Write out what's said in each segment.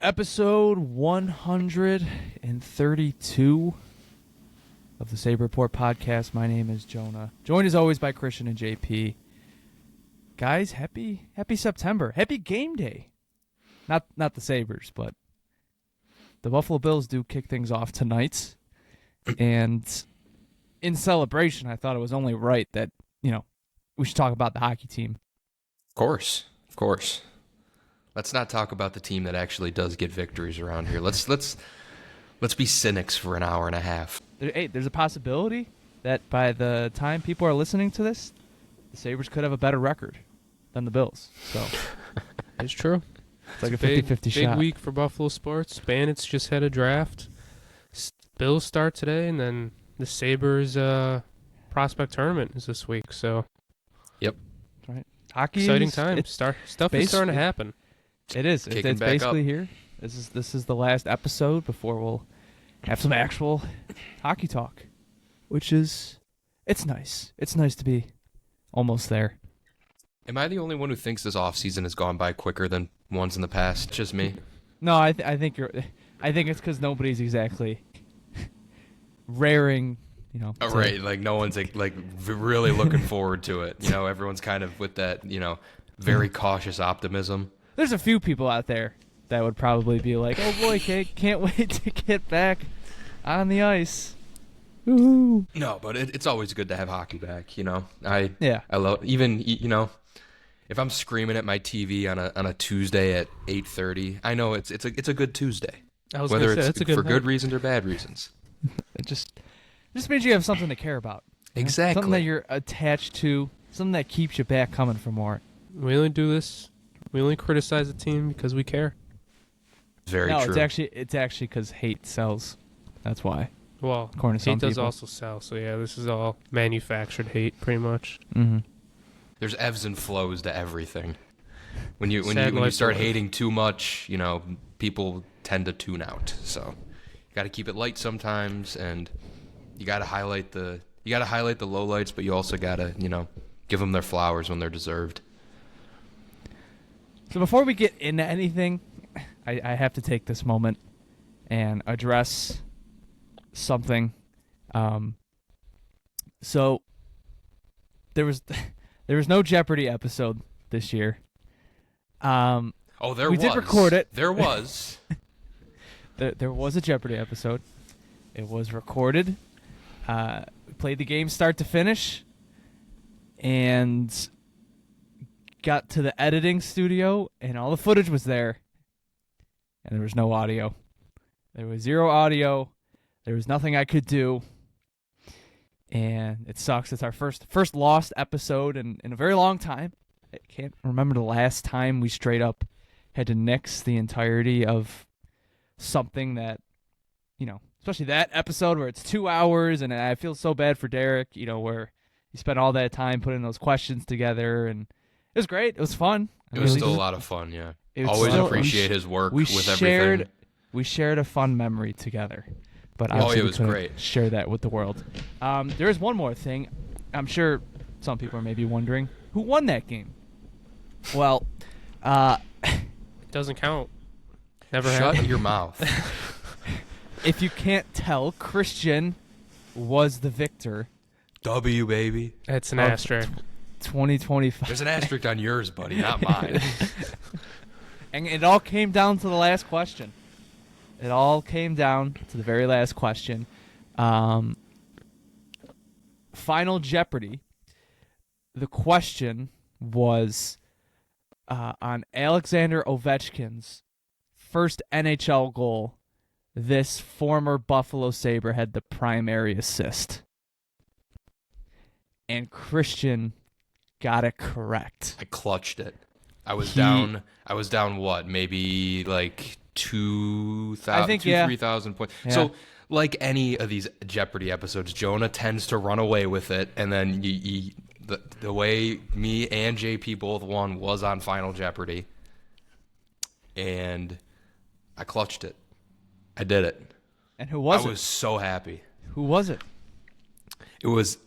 Episode 132 of the Sabre Report podcast. My name is Jonah. Joined as always by Christian and JP. Guys, happy September. Happy game day. Not the Sabres, but the Buffalo Bills do kick things off tonight. And in celebration, I thought it was only right that, we should talk about the hockey team. Of course. Let's not talk about the team that actually does get victories around here. Let's be cynics for an hour and a half. Hey, there's a possibility that by the time people are listening to this, the Sabres could have a better record than the Bills. So it's true. It's like a 50-50 shot. Big week for Buffalo sports. Bandits just had a draft. Bills start today, and then the Sabres prospect tournament is this week. So, yep, that's right. Hockey exciting times. Stuff is starting to happen. It is. It's basically here. This is the last episode before we'll have some actual hockey talk, which is it's nice. It's nice to be almost there. Am I the only one who thinks this offseason has gone by quicker than ones in the past? Just me? No, I think it's because nobody's exactly raring. Right, like no one's like really looking forward to it. Everyone's kind of with that, very cautious optimism. There's a few people out there that would probably be like, "Oh boy, can't wait to get back on the ice." Woohoo! No, but it's always good to have hockey back. I love even if I'm screaming at my TV on a Tuesday at 8:30. I know it's a good Tuesday, whether it's for good reasons or bad reasons. It just means you have something to care about. Exactly. Something that you're attached to. Something that keeps you back coming for more. We only do this. We only criticize the team because we care. Very true. No, it's actually because hate sells. That's why. Well, according to some hate does people. also sell. So yeah, this is all manufactured hate, pretty much. Mm-hmm. There's ebbs and flows to everything. When you start hating too much, people tend to tune out. So you got to keep it light sometimes, and you got to highlight the lowlights, but you also got to give them their flowers when they're deserved. So before we get into anything, I have to take this moment and address something. So there was no Jeopardy episode this year. There we did record it. There was. there was a Jeopardy episode. It was recorded. We played the game start to finish, and got to the editing studio, and all the footage was there, and there was no audio. There was zero audio. There was nothing I could do, and it sucks. It's our first lost episode in a very long time. I can't remember the last time we straight up had to nix the entirety of something that, especially that episode where it's 2 hours, and I feel so bad for Derek, where he spent all that time putting those questions together, and it was great. It was fun. It was still a lot of fun, yeah. Always appreciate his work with everything. We shared a fun memory together, but it was great. Share that with the world. There is one more thing. I'm sure some people are maybe wondering who won that game. Well, it doesn't count. Never Shut your mouth. If you can't tell, Christian was the victor. W, baby. That's an asterisk. 2025. There's an asterisk on yours, buddy, not mine. And it all came down to the last question. It all came down to the very last question. Final Jeopardy. The question was on Alexander Ovechkin's first NHL goal. This former Buffalo Sabre had the primary assist. And Christian got it correct. I clutched it. I was down what? Maybe like 3,000 points. Yeah. So like any of these Jeopardy episodes, Jonah tends to run away with it, and then the way me and JP both won was on Final Jeopardy. And I clutched it. I did it. And who was it? I was so happy. Who was it? It was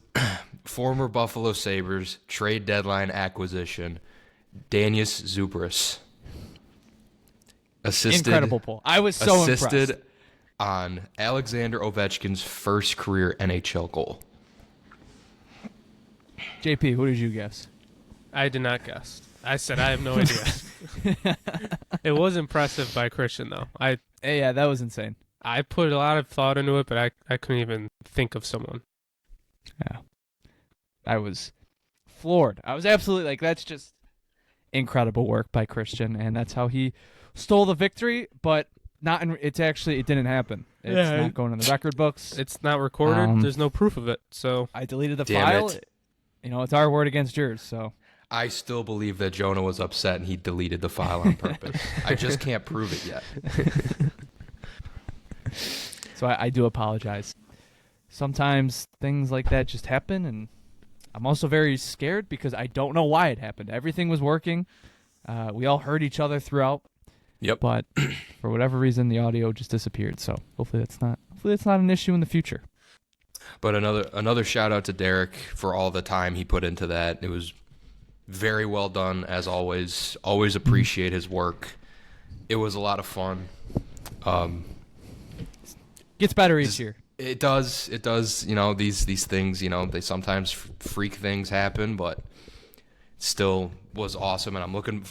former Buffalo Sabres trade deadline acquisition, Danius Zubris. Incredible pull. I was so assisted impressed. on Alexander Ovechkin's first career NHL goal. JP, who did you guess? I did not guess. I said I have no idea. It was impressive by Christian, though. Yeah, that was insane. I put a lot of thought into it, but I couldn't even think of someone. Yeah. I was floored. I was absolutely like, that's just incredible work by Christian, and that's how he stole the victory, but not in, it didn't happen. It's not going in the record books. It's not recorded. There's no proof of it. So I deleted the Damn file. it. It's our word against yours, so I still believe that Jonah was upset and he deleted the file on purpose. I just can't prove it yet. So I do apologize. Sometimes things like that just happen, and I'm also very scared because I don't know why it happened. Everything was working. We all heard each other throughout. Yep. But for whatever reason, the audio just disappeared. So hopefully that's not an issue in the future. But another shout out to Derek for all the time he put into that. It was very well done, as always. Always appreciate his work. It was a lot of fun. Gets better each year. It does. These things, they sometimes freak things happen, but still was awesome, and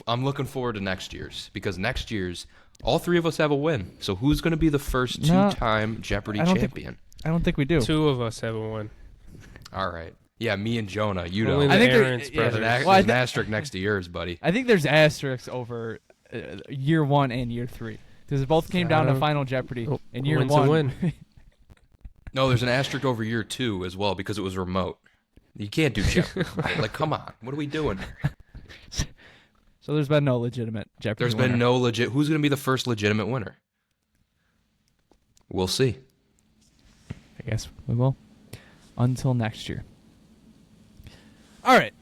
I'm looking forward to next year's, because next year's all three of us have a win. So who's going to be the first two-time Jeopardy champion? I don't think we do. Two of us have a win. All right. Yeah, me and Jonah. You Only don't. the I think Aaron's there- yeah, brothers. Well, There's an asterisk next to yours, buddy. I think there's asterisks over year 1 and year 3 because it both came down to Final Jeopardy. In year win's 1, a win. No, there's an asterisk over year 2 as well because it was remote. You can't do Jeopardy. Like, come on. What are we doing? So there's been no legitimate Jeopardy. There's been no legit. Who's going to be the first legitimate winner? We'll see. I guess we will. Until next year. All right.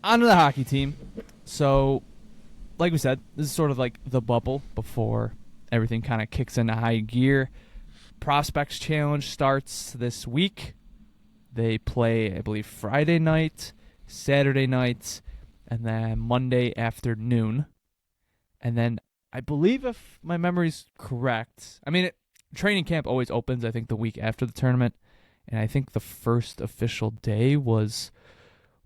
On to the hockey team. So, like we said, this is sort of like the bubble before everything kind of kicks into high gear. Prospects Challenge starts this week. They play, I believe, Friday night, Saturday night, and then Monday afternoon. And then I believe, if my memory's correct, training camp always opens, I think, the week after the tournament. And I think the first official day was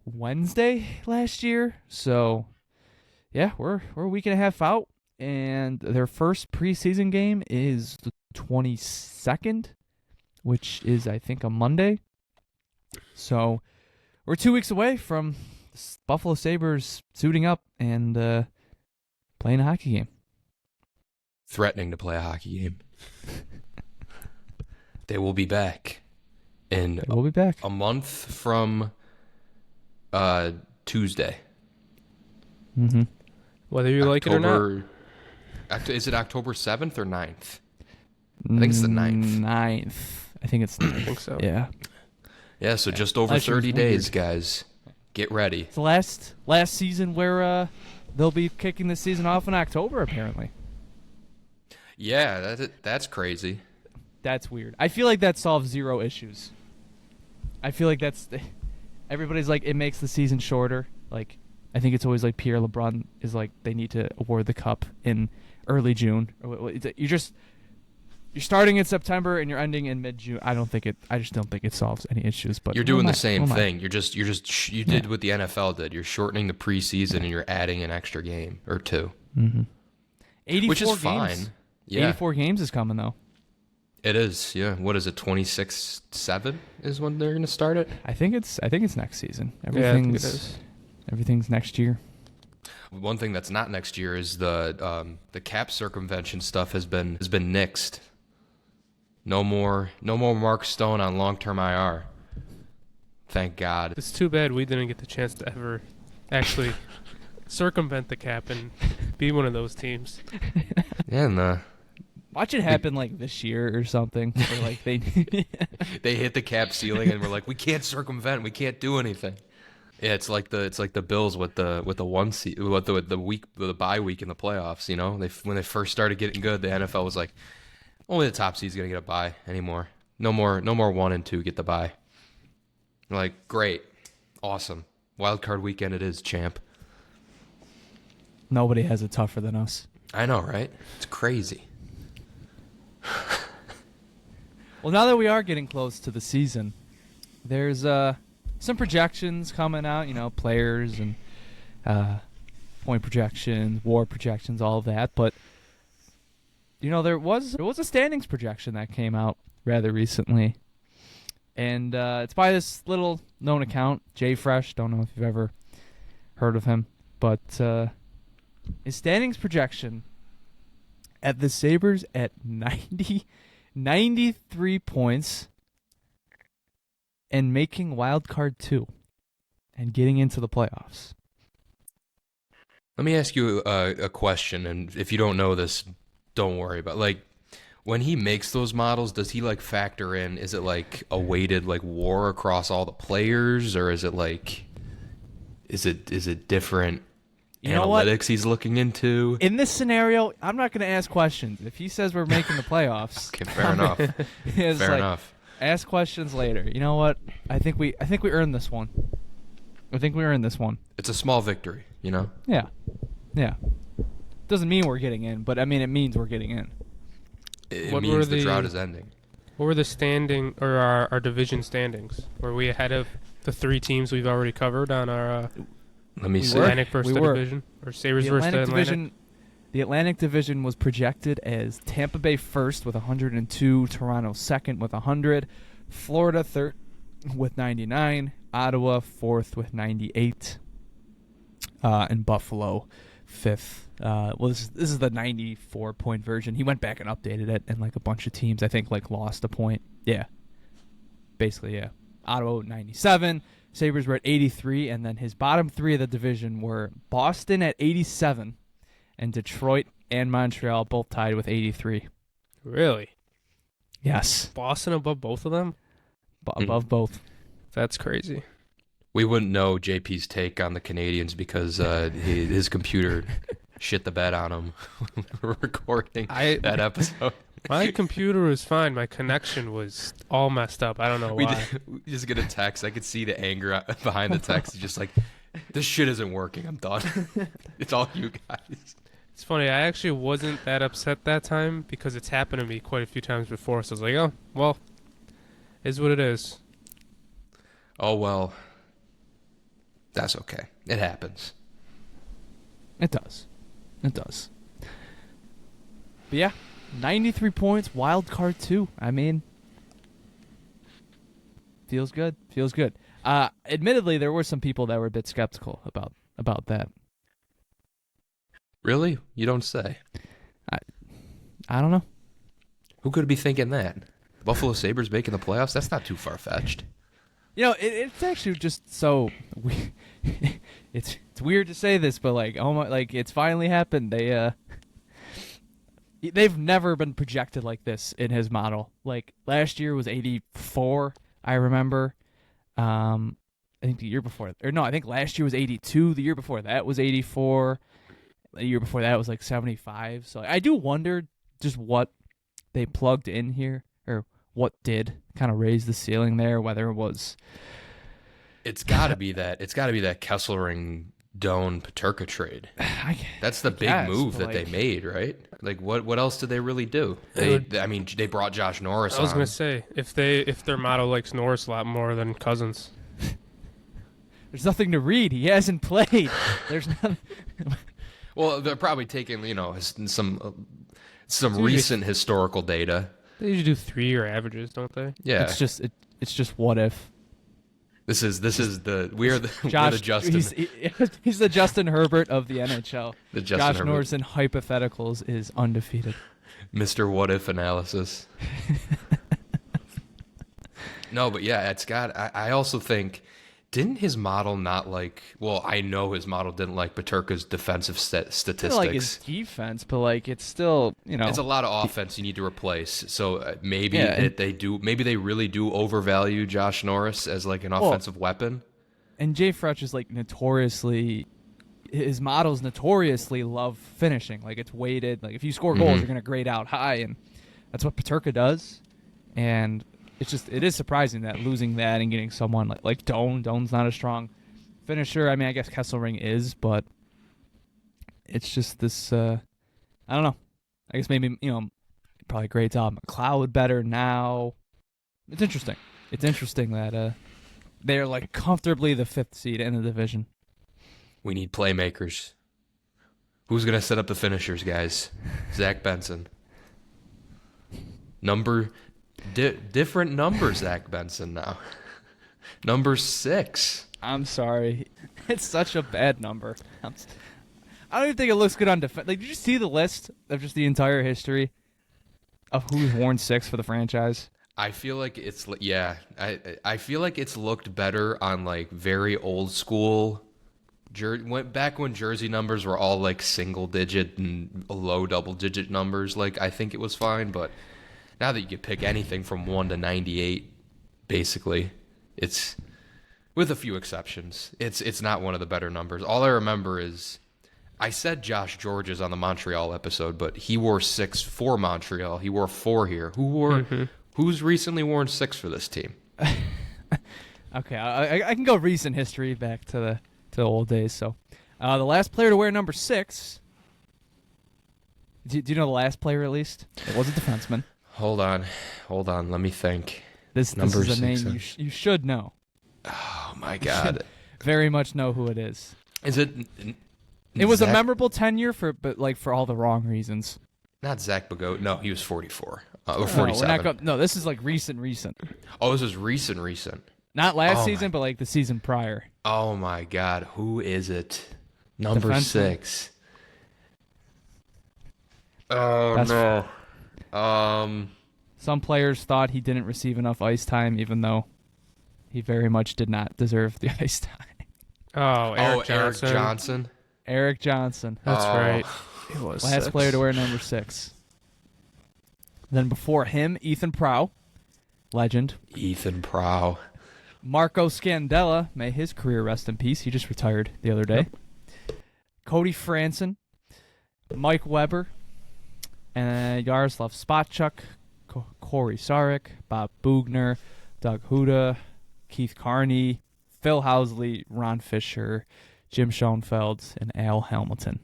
Wednesday last year. So, yeah, we're a week and a half out. And their first preseason game is the 22nd, which is, I think, a Monday. So we're 2 weeks away from Buffalo Sabres suiting up and playing a hockey game. Threatening to play a hockey game. They will be back. We'll be back a month from Tuesday. Mm-hmm. Whether you like it or not. Is it October 7th or 9th? I think it's the 9th. 9th. I think it's 9th. I think so. Yeah. Yeah, so just over 30 days, guys. Get ready. It's the last season where they'll be kicking the season off in October, apparently. Yeah, that's crazy. That's weird. I feel like that solves zero issues. I feel like everybody's like, it makes the season shorter. Like, I think it's always like Pierre LeBrun is like, they need to award the cup in early June. You're starting in September and you're ending in mid-June. I just don't think it solves any issues. But you're doing the same thing. You did what the NFL did. You're shortening the preseason and you're adding an extra game or two. Mm-hmm. 84 which is games. fine. Yeah. 84 games is coming though. It is, yeah. What is it? 26-7 is when they're going to start it. I think it's next season. I think it is. Everything's next year. One thing that's not next year is the cap circumvention stuff has been nixed. No more Mark Stone on long-term IR. Thank God. It's too bad we didn't get the chance to ever actually circumvent the cap and be one of those teams. Yeah, and watch it happen like this year or something. Or like they hit the cap ceiling and we're like, we can't circumvent, we can't do anything. Yeah, it's like the Bills with the one seed, with the bye week in the playoffs. When they first started getting good, the NFL was like, only the top seed's gonna get a bye anymore. No more 1 and 2 get the bye. We're like, great, awesome, wild card weekend it is, champ. Nobody has it tougher than us. I know, right? It's crazy. Well, now that we are getting close to the season, there's some projections coming out, players and point projections, WAR projections, all of that. But, there was a standings projection that came out rather recently. And it's by this little known account, JFresh. Don't know if you've ever heard of him. But his standings projection at the Sabres at 93 points and making wild card 2 and getting into the playoffs. Let me ask you a question, and if you don't know this, don't worry about it. When he makes those models, does he factor in, is it a weighted WAR across all the players, or is it is it different analytics he's looking into? In this scenario, I'm not going to ask questions. If he says we're making the playoffs, okay, fair enough. Fair enough. Ask questions later. You know what? I think we earned this one. It's a small victory, Yeah. Doesn't mean we're getting in, but it means we're getting in. It means the drought is ending. What were the standing or our division standings? Were we ahead of the 3 teams we've already covered on our Let me see. Atlantic versus the division, or Sabres versus the Atlantic? The Atlantic Division was projected as Tampa Bay first with 102, Toronto second with 100, Florida third with 99, Ottawa fourth with 98, and Buffalo fifth. This is the 94-point version. He went back and updated it, and a bunch of teams I think lost a point. Yeah, basically yeah. Ottawa 97, Sabres were at 83, and then his bottom 3 of the division were Boston at 87, and Detroit and Montreal both tied with 83. Really? Yes. Boston above both of them? Above both. That's crazy. We wouldn't know JP's take on the Canadians because his computer shit the bed on him when we were recording that episode. My computer was fine. My connection was all messed up. I don't know why. We just get a text. I could see the anger behind the text. It's just this shit isn't working. I'm done. It's all you guys. It's funny. I actually wasn't that upset that time because it's happened to me quite a few times before. So I was like, oh, well, is what it is. Oh, well. That's okay. It happens. It does. But yeah, 93 points, wild card 2. Feels good. Admittedly, there were some people that were a bit skeptical about that. Really? You don't say. I don't know. Who could be thinking that? Buffalo Sabres making the playoffs? That's not too far-fetched. It's actually just so it's weird to say this, but it's finally happened. They've never been projected like this in his model. Last year was 84, I remember. I think the year before, I think last year was 82. The year before that was 84. The year before that was 75. So I do wonder just what they plugged in here, or what did kind of raise the ceiling there, whether it was... It's got to be that Kesselring, Doan, Mrtka trade. That's the big move that they made, right? What else did they really do? They brought Josh Norris on. I was going to say, if their model likes Norris a lot more than Cousins. There's nothing to read. He hasn't played. There's nothing... Well, they're probably taking, some recent historical data. They usually do 3-year averages, don't they? Yeah. It's just what if. We're the Justin. He's the Justin Herbert of the NHL. The Justin Josh Herbert. Norris in hypotheticals is undefeated. Mr. What If analysis. No, but yeah, I also think, didn't his model not I know his model didn't like Mrtka's defensive statistics. It's not his defense, but it's still, It's a lot of offense you need to replace. So maybe they really do overvalue Josh Norris as an offensive weapon. And JFresh is notoriously, his models notoriously love finishing. It's weighted. If you score goals, you're going to grade out high, and that's what Mrtka does. And it is surprising that losing that and getting someone like Doan's not a strong finisher. I guess Kesselring is, but it's just this I don't know. I guess maybe, probably grades out McLeod better now. It's interesting. It's interesting that they're like comfortably the 5th seed in the division. We need playmakers. Who's going to set up the finishers, guys? Zach Benson. Different number, Zach Benson now. Number 6. I'm sorry. It's such a bad number. I don't even think it looks good on defense. Like, did you see the list of just the entire history of who's worn 6 for the franchise? I feel like it's I feel like it's looked better on like very old school. Went back when jersey numbers were all like single digit and low double digit numbers. Like I think it was fine, but now that you can pick anything from 1 to 98, basically, it's with a few exceptions. It's not one of the better numbers. All I remember is I said Josh George's on the Montreal episode, but he wore 6 for Montreal. He wore 4 here. Who's recently worn 6 for this team? Okay, I can go recent history back to the old days. So, the last player to wear number 6. Do you know the last player at least? It was a defenseman. Hold on. Let me think. This is a name you should know. Oh my God! Very much know who it is. Is it? It was a memorable tenure but for all the wrong reasons. Not Zach Bagot. No, he was 44 or 47. No, this is like recent. Oh, this is recent. Not last season, but like the season prior. Oh my God! Who is it? Number Defenseman. 6. Oh no. Some players thought he didn't receive enough ice time, even though he very much did not deserve the ice time. Eric Johnson. Eric Johnson. That's right. He was Last 6. player to wear number 6. Then before him, Ethan Prow, legend. Ethan Prow. Marco Scandella, may his career rest in peace. He just retired the other day. Cody Franson, Mike Weber, and Yaroslav Spotchuk, Corey Sarek, Bob Bugner, Doug Huda, Keith Carney, Phil Housley, Ron Fisher, Jim Schoenfeld, and Al Hamilton.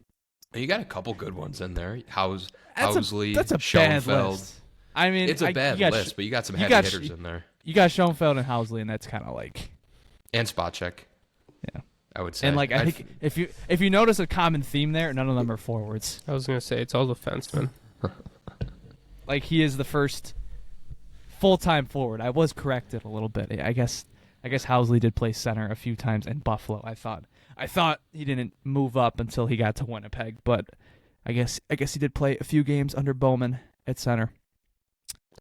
You got a couple good ones in there. That's Housley, a bad Schoenfeld. list. I mean, It's a bad list, but you got some heavy hitters in there. You got Schoenfeld and Housley, and that's kind of like... And Spotchek. Yeah. I would say. And like I think if you notice a common theme there, none of them are forwards. I was gonna say it's all defensemen. Like he is the first full-time forward. I was corrected a little bit. I guess Housley did play center a few times in Buffalo. I thought he didn't move up until he got to Winnipeg, but I guess he did play a few games under Bowman at center.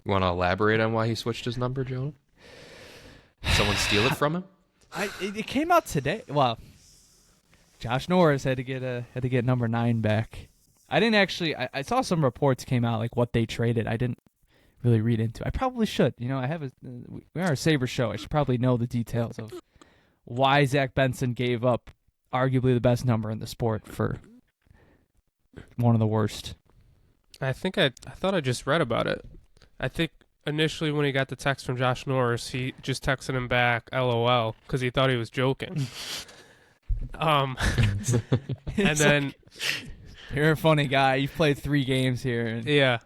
You want to elaborate on why he switched his number, Jonah? Someone steal it from him? It came out today. Well, Josh Norris had to get number 9 back. I didn't actually. I saw some reports came out like what they traded. I didn't really read into. I probably should. We are a Sabre show. I should probably know the details of why Zach Benson gave up arguably the best number in the sport for one of the worst. I think I thought I just read about it. I think initially when he got the text from Josh Norris, he just texted him back LOL because he thought he was joking. And then You're a funny guy. You've played 3 games here. And yeah.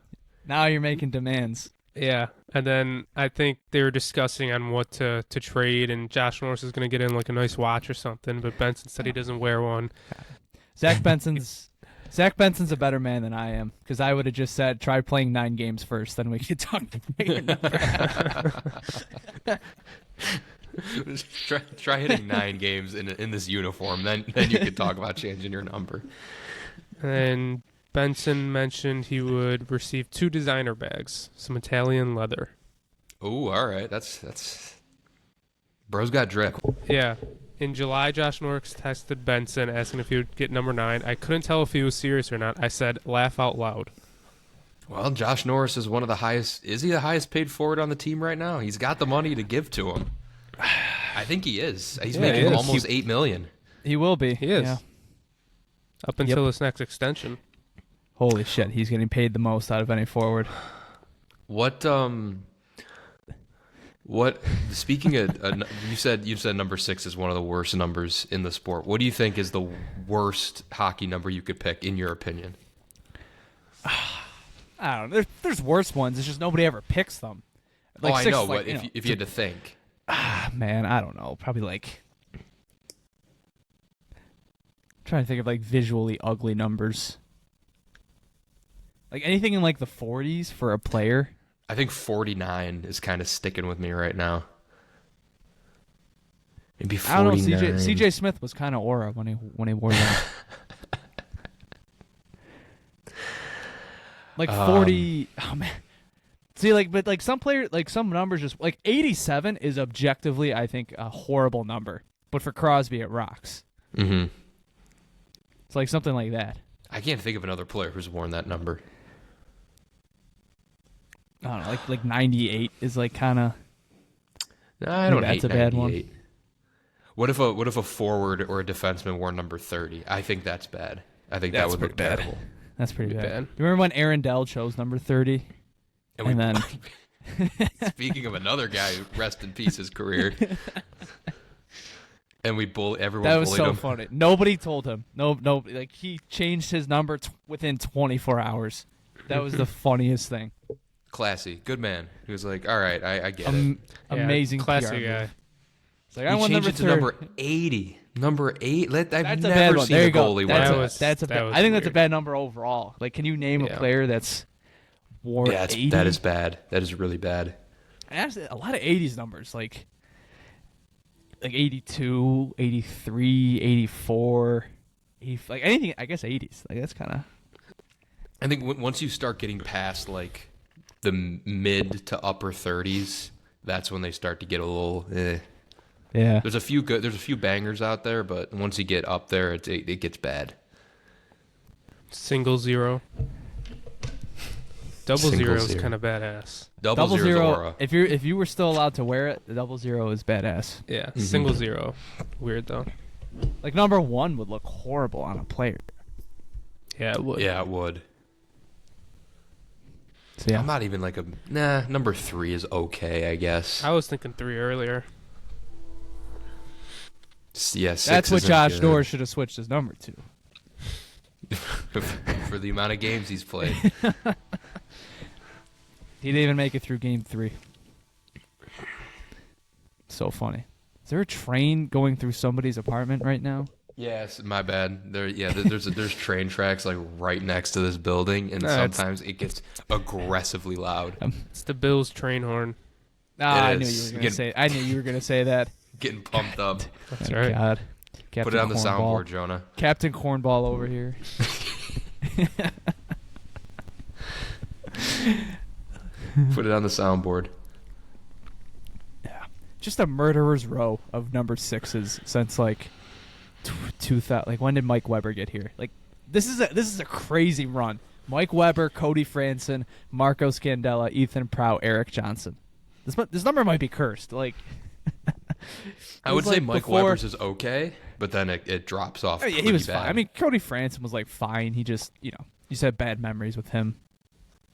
Now you're making demands. Yeah. And then I think they were discussing on what to trade, and Josh Norris is going to get in like a nice watch or something, but Benson said he doesn't wear one. Zach Benson's a better man than I am, because I would have just said, try playing 9 games first, then we could talk about your number. try hitting 9 games in this uniform, then you could talk about changing your number. And Benson mentioned he would receive 2 designer bags, some Italian leather. Oh, all right. That's bro's got drip. Yeah. In July, Josh Norris texted Benson asking if he would get number 9. I couldn't tell if he was serious or not. I said, laugh out loud. Well, Josh Norris is one of the highest. Is he the highest paid forward on the team right now? He's got the money to give to him. I think he is. He's making almost $8 million. He will be. He is. Yeah. Up until this next extension. Holy shit, he's getting paid the most out of any forward. What speaking of you said number 6 is one of the worst numbers in the sport. What do you think is the worst hockey number you could pick in your opinion? I don't know. There's worse ones. It's just nobody ever picks them. Like I know, like, but if you had to think. Man, I don't know. Probably like... trying to think of like visually ugly numbers. Like anything in like the 40s for a player. I think 49 is kind of sticking with me right now. Maybe 49. I don't know. CJ Smith was kind of aura when he wore that. Like 40. Oh man. See, but some players, like some numbers, just like 87 is objectively, I think, a horrible number. But for Crosby, it rocks. Mm-hmm. It's like something like that. I can't think of another player who's worn that number. I don't know. Like 98 is like kind of. No, I don't hate that's a bad 98. What if a forward or a defenseman wore number 30? I think that's bad. I think that would look bad. terrible. That's pretty bad. bad. You remember when Aaron Dell chose number 30? And then speaking of another guy who rest in peace his career. And everyone that was bullied so him. funny. Nobody told him. No, like he changed his number within 24 hours. That was the funniest thing. Classy, good man. He was like, "All right, I get it." Amazing classy PR guy. move. It's like, He I want changed number it to 30. number 80. Number 8. I've That's a bad never one. seen There a you go. goalie wear that. That's a bad. was I think that's a weird. bad number overall. Like, can you name a player that's wore 80? That is bad. That is really bad. Actually, a lot of 80s numbers, like 82, 83, 84, like anything. I guess 80s. Like that's kind of. I think once you start getting past like the mid to upper 30s, that's when they start to get a little. Yeah. There's a few bangers out there, but once you get up there, it gets bad. Single zero. Double Single zero is zero. kind of badass. Double zero's zero. aura. If you were still allowed to wear it, the double zero is badass. Yeah, single zero. Weird though. Like number 1 would look horrible on a player. Yeah, it would. Yeah, it would. So yeah. I'm not even like number 3 is okay, I guess. I was thinking 3 earlier. Yeah, 6 That's what isn't Josh good. Norris should have switched his number to. For the amount of games he's played. He didn't even make it through game 3. So funny. Is there a train going through somebody's apartment right now? Yes, my bad. There's train tracks like right next to this building, and sometimes it gets aggressively loud. It's the Bills train horn. I knew is. you were gonna say. I knew you were gonna say that. Getting pumped up. That's Oh, right. God. Put Captain it on the Cornball. soundboard, Jonah. Captain Cornball over here. Put it on the soundboard. Yeah. Just a murderer's row of number 6s since like 2000. Like when did Mike Weber get here? Like this is a crazy run. Mike Weber, Cody Franson, Marco Scandella, Ethan Prout, Eric Johnson. This number might be cursed. Like I would say like Mike before- Weber's is okay, but then it drops off. Oh, yeah, he pretty was bad. fine. I mean, Cody Franson was like fine. He just, you just had bad memories with him.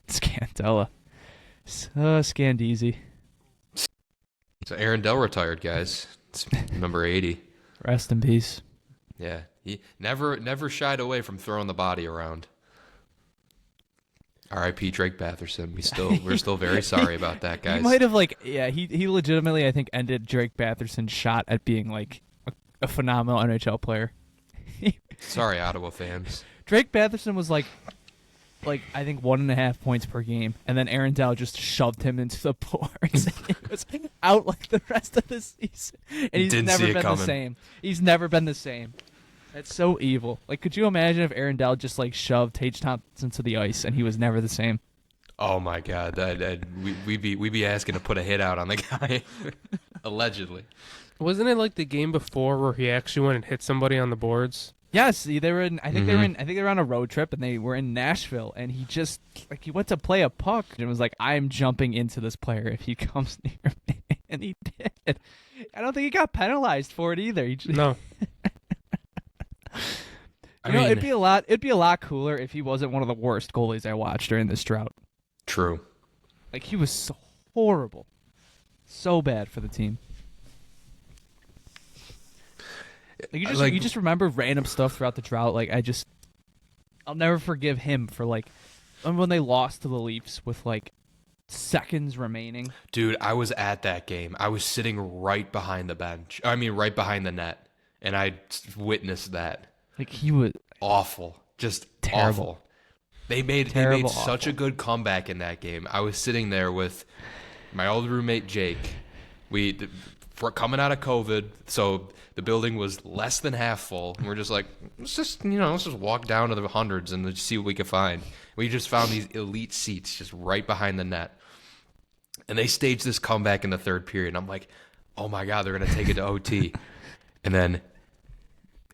Scandella. Scandeezy. So Aaron Dell retired, guys. It's number 80. Rest in peace. Yeah, he never shied away from throwing the body around. R.I.P. Drake Batherson. We're still very sorry about that, guys. He might have he legitimately I think ended Drake Batherson's shot at being like a phenomenal NHL player. Sorry, Ottawa fans. Drake Batherson was like I think 1.5 points per game, and then Aaron Dell just shoved him into the boards. He was out like the rest of the season, and he's Didn't never see it been the coming. same. He's never been the same. That's so evil. Like, could you imagine if Aaron Dell just like shoved Tage Thompson to the ice and he was never the same? Oh my God, we'd be asking to put a hit out on the guy, allegedly. Wasn't it like the game before where he actually went and hit somebody on the boards? Yes, they were in. I think they were on a road trip and they were in Nashville. And he just he went to play a puck and was like, "I'm jumping into this player if he comes near me," and he did. I don't think he got penalized for it either. He just, No. it'd be a lot cooler if he wasn't one of the worst goalies I watched during this drought. True. Like he was so horrible, so bad for the team. Like you just remember random stuff throughout the drought. Like I'll never forgive him for like when they lost to the Leafs with like seconds remaining? Dude, I was at that game. I was sitting right behind the bench. I mean, right behind the net, and I witnessed that. Like he was awful, just terrible. Awful. They made such a good comeback in that game. I was sitting there with my old roommate Jake. For coming out of COVID, so the building was less than half full. And we're just like, let's just walk down to the hundreds and see what we can find. We just found these elite seats just right behind the net. And they staged this comeback in the third period. And I'm like, oh my God, they're going to take it to OT. And then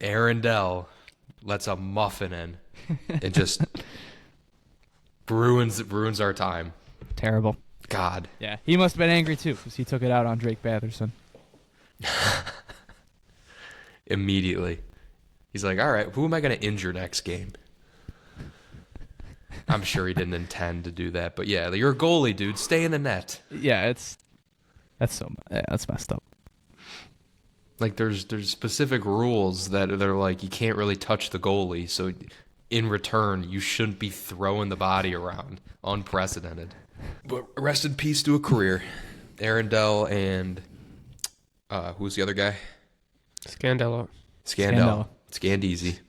Aaron Dell lets a muffin in and just ruins our time. Terrible. God. Yeah, he must have been angry too because he took it out on Drake Batherson. Immediately. He's like, all right, who am I going to injure next game? I'm sure he didn't intend to do that. But yeah, you're a goalie, dude. Stay in the net. Yeah, that's messed up. Like there's specific rules that they're like you can't really touch the goalie, so in return you shouldn't be throwing the body around. Unprecedented. But rest in peace to a career. Aaron Dell and who's the other guy? Scandella. Scandeezy.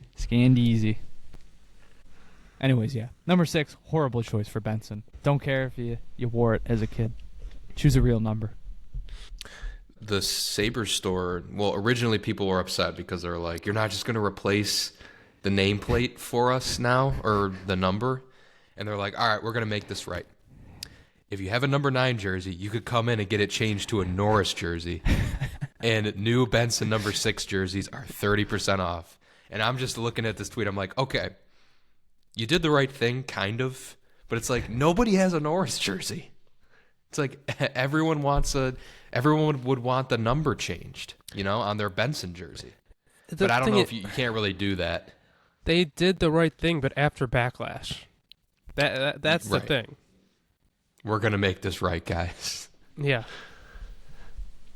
Anyways, yeah. Number 6, horrible choice for Benson. Don't care if you wore it as a kid. Choose a real number. The Sabre store, well, originally people were upset because they're like, you're not just going to replace the nameplate for us now, or the number. And they're like, all right, we're going to make this right. If you have a number 9 jersey, you could come in and get it changed to a Norris jersey. And new Benson number 6 jerseys are 30% off. And I'm just looking at this tweet. I'm like, okay, you did the right thing, kind of. But it's like, nobody has a Norris jersey. It's like everyone would want the number changed, on their Benson jersey. But I don't know if you can't really do that. They did the right thing, but after backlash. That's the thing. We're going to make this right, guys. Yeah.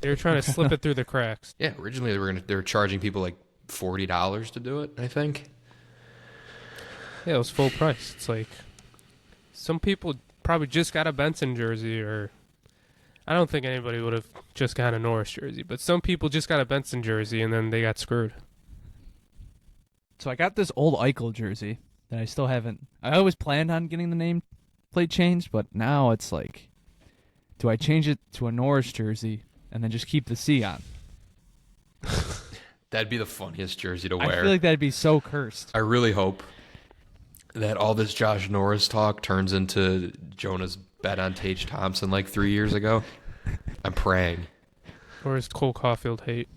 They were trying to slip it through the cracks. Yeah, originally they were charging people like $40 to do it, I think. Yeah, it was full price. It's like some people probably just got a Benson jersey, or I don't think anybody would have just got a Norris jersey, but some people just got a Benson jersey and then they got screwed. So I got this old Eichel jersey that I still haven't. I always planned on getting the name plate changed, but now it's like, do I change it to a Norris jersey and then just keep the C on? That'd be the funniest jersey to wear. I feel like that'd be so cursed. I really hope that all this Josh Norris talk turns into Jonah's bet on Tage Thompson like 3 years ago. I'm praying. Or his Cole Caulfield hate.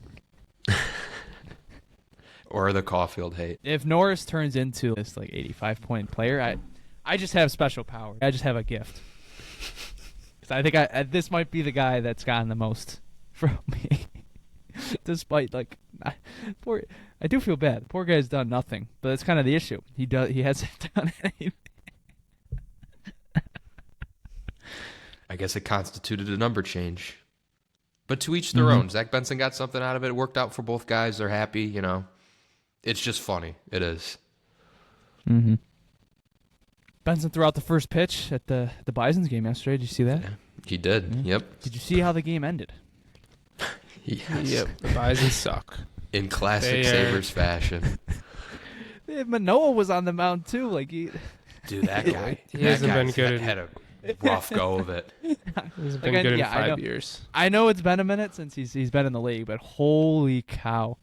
Or the Caulfield hate. If Norris turns into this like 85-point player, I just have special power. I just have a gift. 'Cause I think this might be the guy that's gotten the most from me. Despite I do feel bad. The poor guy's done nothing, but that's kind of the issue. He hasn't done anything. I guess it constituted a number change. But to each their own. Zach Benson got something out of it. It worked out for both guys. They're happy, It's just funny. It is. Mm-hmm. Benson threw out the first pitch at the Bison's game yesterday. Did you see that? Yeah, he did. Mm-hmm. Yep. Did you see how the game ended? Yes. Yep. The Bison suck. In classic Sabres fashion. Manoah was on the mound too. Dude, that guy. He hasn't been good. Had a rough go of it. He hasn't been good in 5 years. I know it's been a minute since he's been in the league, but holy cow.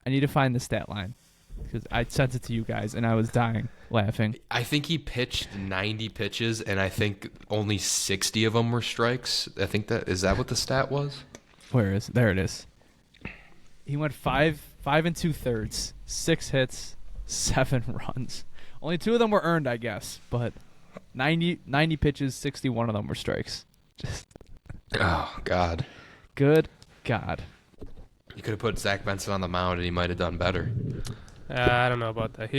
I need to find the stat line because I sent it to you guys and I was dying laughing. I think he pitched 90 pitches and I think only 60 of them were strikes. I think is that what the stat was? There it is. He went 5 2/3, 6 hits, 7 runs. Only 2 of them were earned, I guess, but 90 pitches, 61 of them were strikes. Oh, God. Good God. You could have put Zach Benson on the mound and he might have done better. I don't know about that.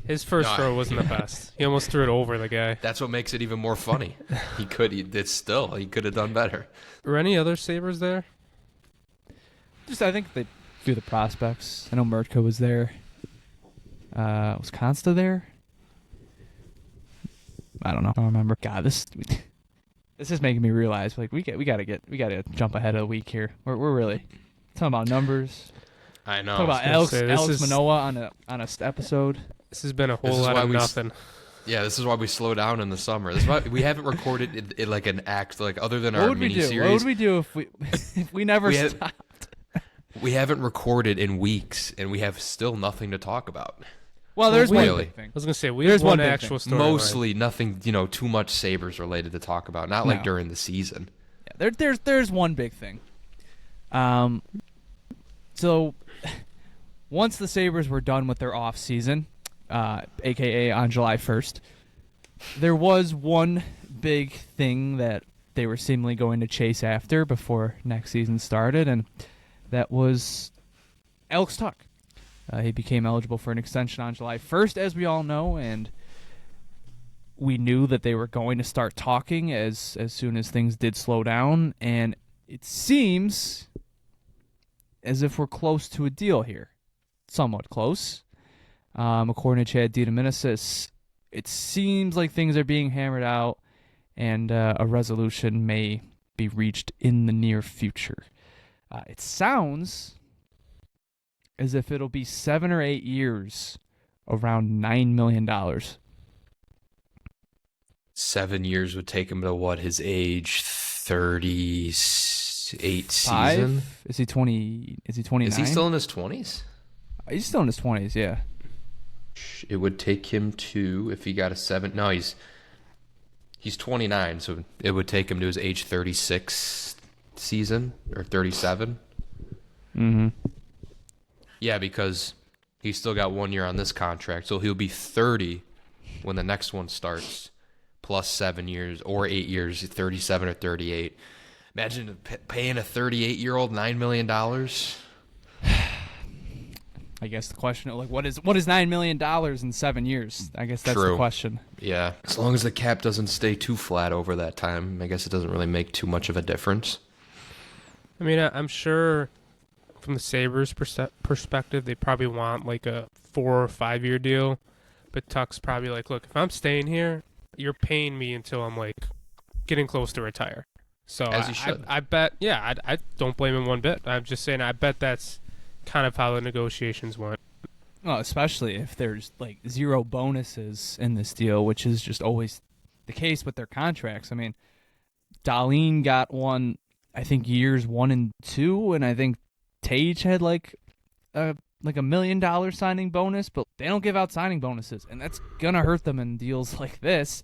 His first throw wasn't the best. He almost threw it over the guy. That's what makes it even more funny. He could have done better. Were any other Sabres there? I think they threw the prospects. I know Mrtka was there. Was Consta there? I don't know. I don't remember. God, this is making me realize like we gotta jump ahead of the week here. We're really talking about numbers. I know. Talking about Alex Manoah on a episode. This has been a whole lot of nothing. Yeah, this is why we slow down in the summer. This is why we haven't recorded it like an act, like other than our mini-series. What would we do if we never stopped? We haven't recorded in weeks, and we have still nothing to talk about. Well, there's one big thing. I was going to say, there's one actual story. Mostly nothing, too much Sabres related to talk about. Not like during the season. Yeah, there's one big thing. So once the Sabres were done with their off season, a.k.a. on July 1st, there was one big thing that they were seemingly going to chase after before next season started, and that was Alex Tuch. He became eligible for an extension on July 1st, as we all know, and we knew that they were going to start talking as soon as things did slow down, and it seems as if we're close to a deal here. Somewhat close. According to Chad Dietaminis, it seems like things are being hammered out, and a resolution may be reached in the near future. It sounds as if it'll be 7 or 8 years, around $9 million. 7 years would take him to what, his age 38 season? Is he 20? Is he 29? Is he still in his 20s? He's still in his 20s, yeah. It would take him to, if he got a 7, no, he's 29, so it would take him to his age 36 season, or 37. Mm-hmm. Yeah, because he's still got 1 year on this contract, so he'll be 30 when the next one starts, plus 7 years, or 8 years, 37 or 38. Imagine paying a 38-year-old $9 million. I guess the question, like, what is $9 million in 7 years? I guess that's the question. Yeah, as long as the cap doesn't stay too flat over that time, I guess it doesn't really make too much of a difference. I mean, I'm sure from the Sabres' perspective, they probably want like a 4 or 5 year deal. But Tuch's probably like, look, if I'm staying here, you're paying me until I'm like getting close to retire. So as you should. I bet, yeah, I don't blame him one bit. I'm just saying, I bet that's kind of how the negotiations went. Well, especially if there's like zero bonuses in this deal, which is just always the case with their contracts. I mean, Dahlin got one, I think, years 1 and 2, and I think Tuch had like a $1 million signing bonus, but they don't give out signing bonuses, and that's gonna hurt them in deals like this,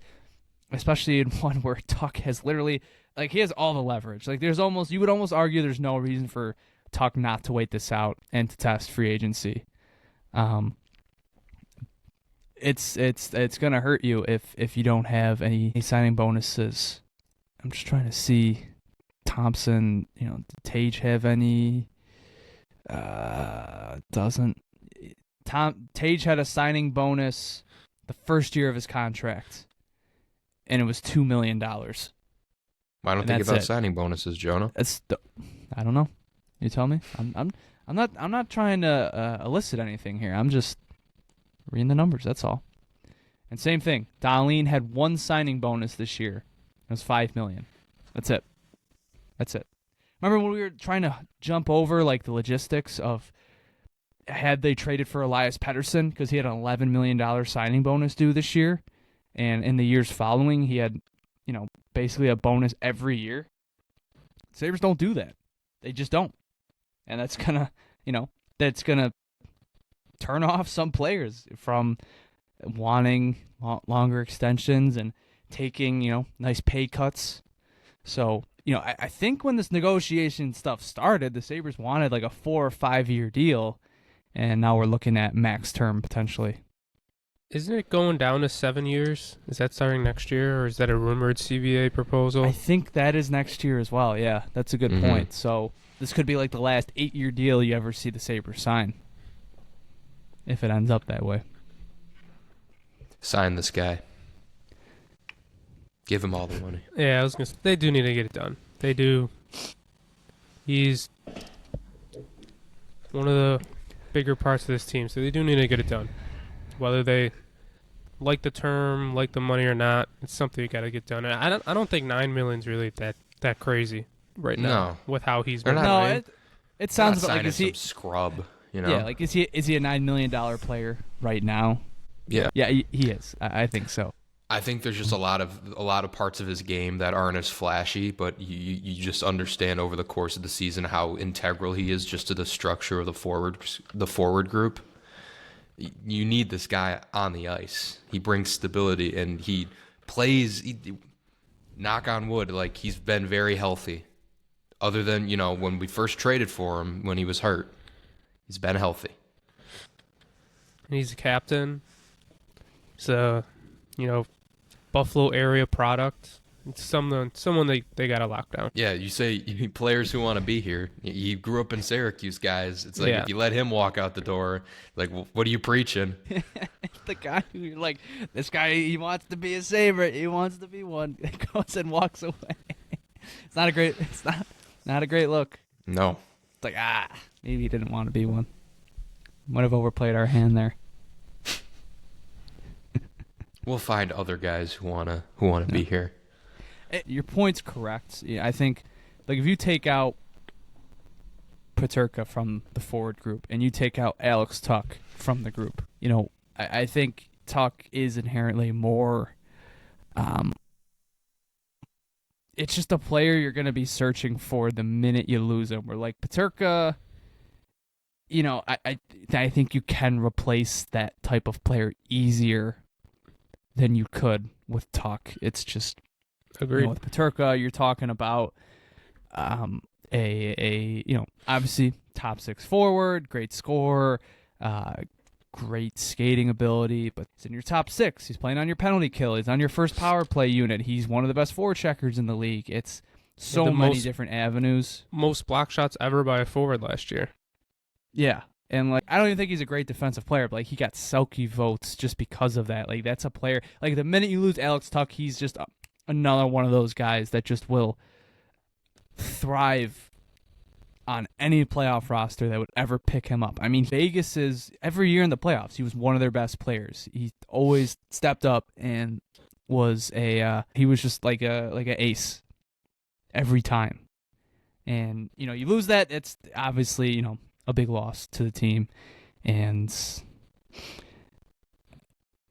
especially in one where Tuch has literally, like, he has all the leverage. Like, you would almost argue there's no reason for Tuch not to wait this out and to test free agency. It's gonna hurt you if you don't have any signing bonuses. I'm just trying to see. Thompson, did Tage have any? Doesn't. Tage had a signing bonus the first year of his contract, and it was $2 million. Why don't they give out signing bonuses, Jonah? I don't know. You tell me. I'm not trying to elicit anything here. I'm just reading the numbers. That's all. And same thing. Dahlin had one signing bonus this year. It was $5 million. That's it. Remember when we were trying to jump over like the logistics of had they traded for Elias Pettersson because he had an $11 million signing bonus due this year, and in the years following he had, basically a bonus every year. Sabres don't do that. They just don't. And that's gonna turn off some players from wanting longer extensions and taking, nice pay cuts. So, I think when this negotiation stuff started, the Sabres wanted like a 4 or 5 year deal, and now we're looking at max term potentially. Isn't it going down to 7 years? Is that starting next year, or is that a rumored CBA proposal? I think that is next year as well, yeah. That's a good point. So this could be like the last 8 year deal you ever see the Sabres sign, if it ends up that way. Sign this guy. Give him all the money. Yeah, I was gonna say, they do need to get it done. They do. He's one of the bigger parts of this team, so they do need to get it done. Whether they like the term, like the money or not, it's something you got to get done. And I don't think $9 million is really that crazy right now with how he's been. No, it sounds like is he some scrub? You know? Yeah, like is he a $9 million player right now? Yeah, he is. I think so. I think there's just a lot of parts of his game that aren't as flashy, but you just understand over the course of the season how integral he is just to the structure of the forward group. You need this guy on the ice. He brings stability, and he plays. Knock on wood, like he's been very healthy. Other than when we first traded for him when he was hurt, he's been healthy. And he's a captain. So, Buffalo area product. It's someone they got to lock down. Yeah, you say players who want to be here. You grew up in Syracuse, guys. It's like if you let him walk out the door, like, what are you preaching? The guy who you're like, this guy, he wants to be a Sabre. He wants to be one. He goes and walks away. It's not a great look. No. It's like, maybe he didn't want to be one. Might have overplayed our hand there. We'll find other guys who wanna be here. Your point's correct. Yeah, I think, like, if you take out Mrtka from the forward group and you take out Alex Tuch from the group, I think Tuch is inherently more. It's just a player you're going to be searching for the minute you lose him. Where, like, Mrtka, I think you can replace that type of player easier than you could with Tuch. It's just. Agreed. With Mrtka, you're talking about obviously top 6 forward, great scorer, great skating ability, but it's in your top 6. He's playing on your penalty kill. He's on your first power play unit. He's one of the best forecheckers in the league. It's so many different avenues. Most block shots ever by a forward last year. Yeah. And, like, I don't even think he's a great defensive player, but, like, he got Selke votes just because of that. Like, that's a player. Like, the minute you lose Alex Tuch, he's just another one of those guys that just will thrive on any playoff roster that would ever pick him up. I mean, Vegas is every year in the playoffs, he was one of their best players. He always stepped up and was he was just like a ace every time. And you lose that, it's obviously a big loss to the team, and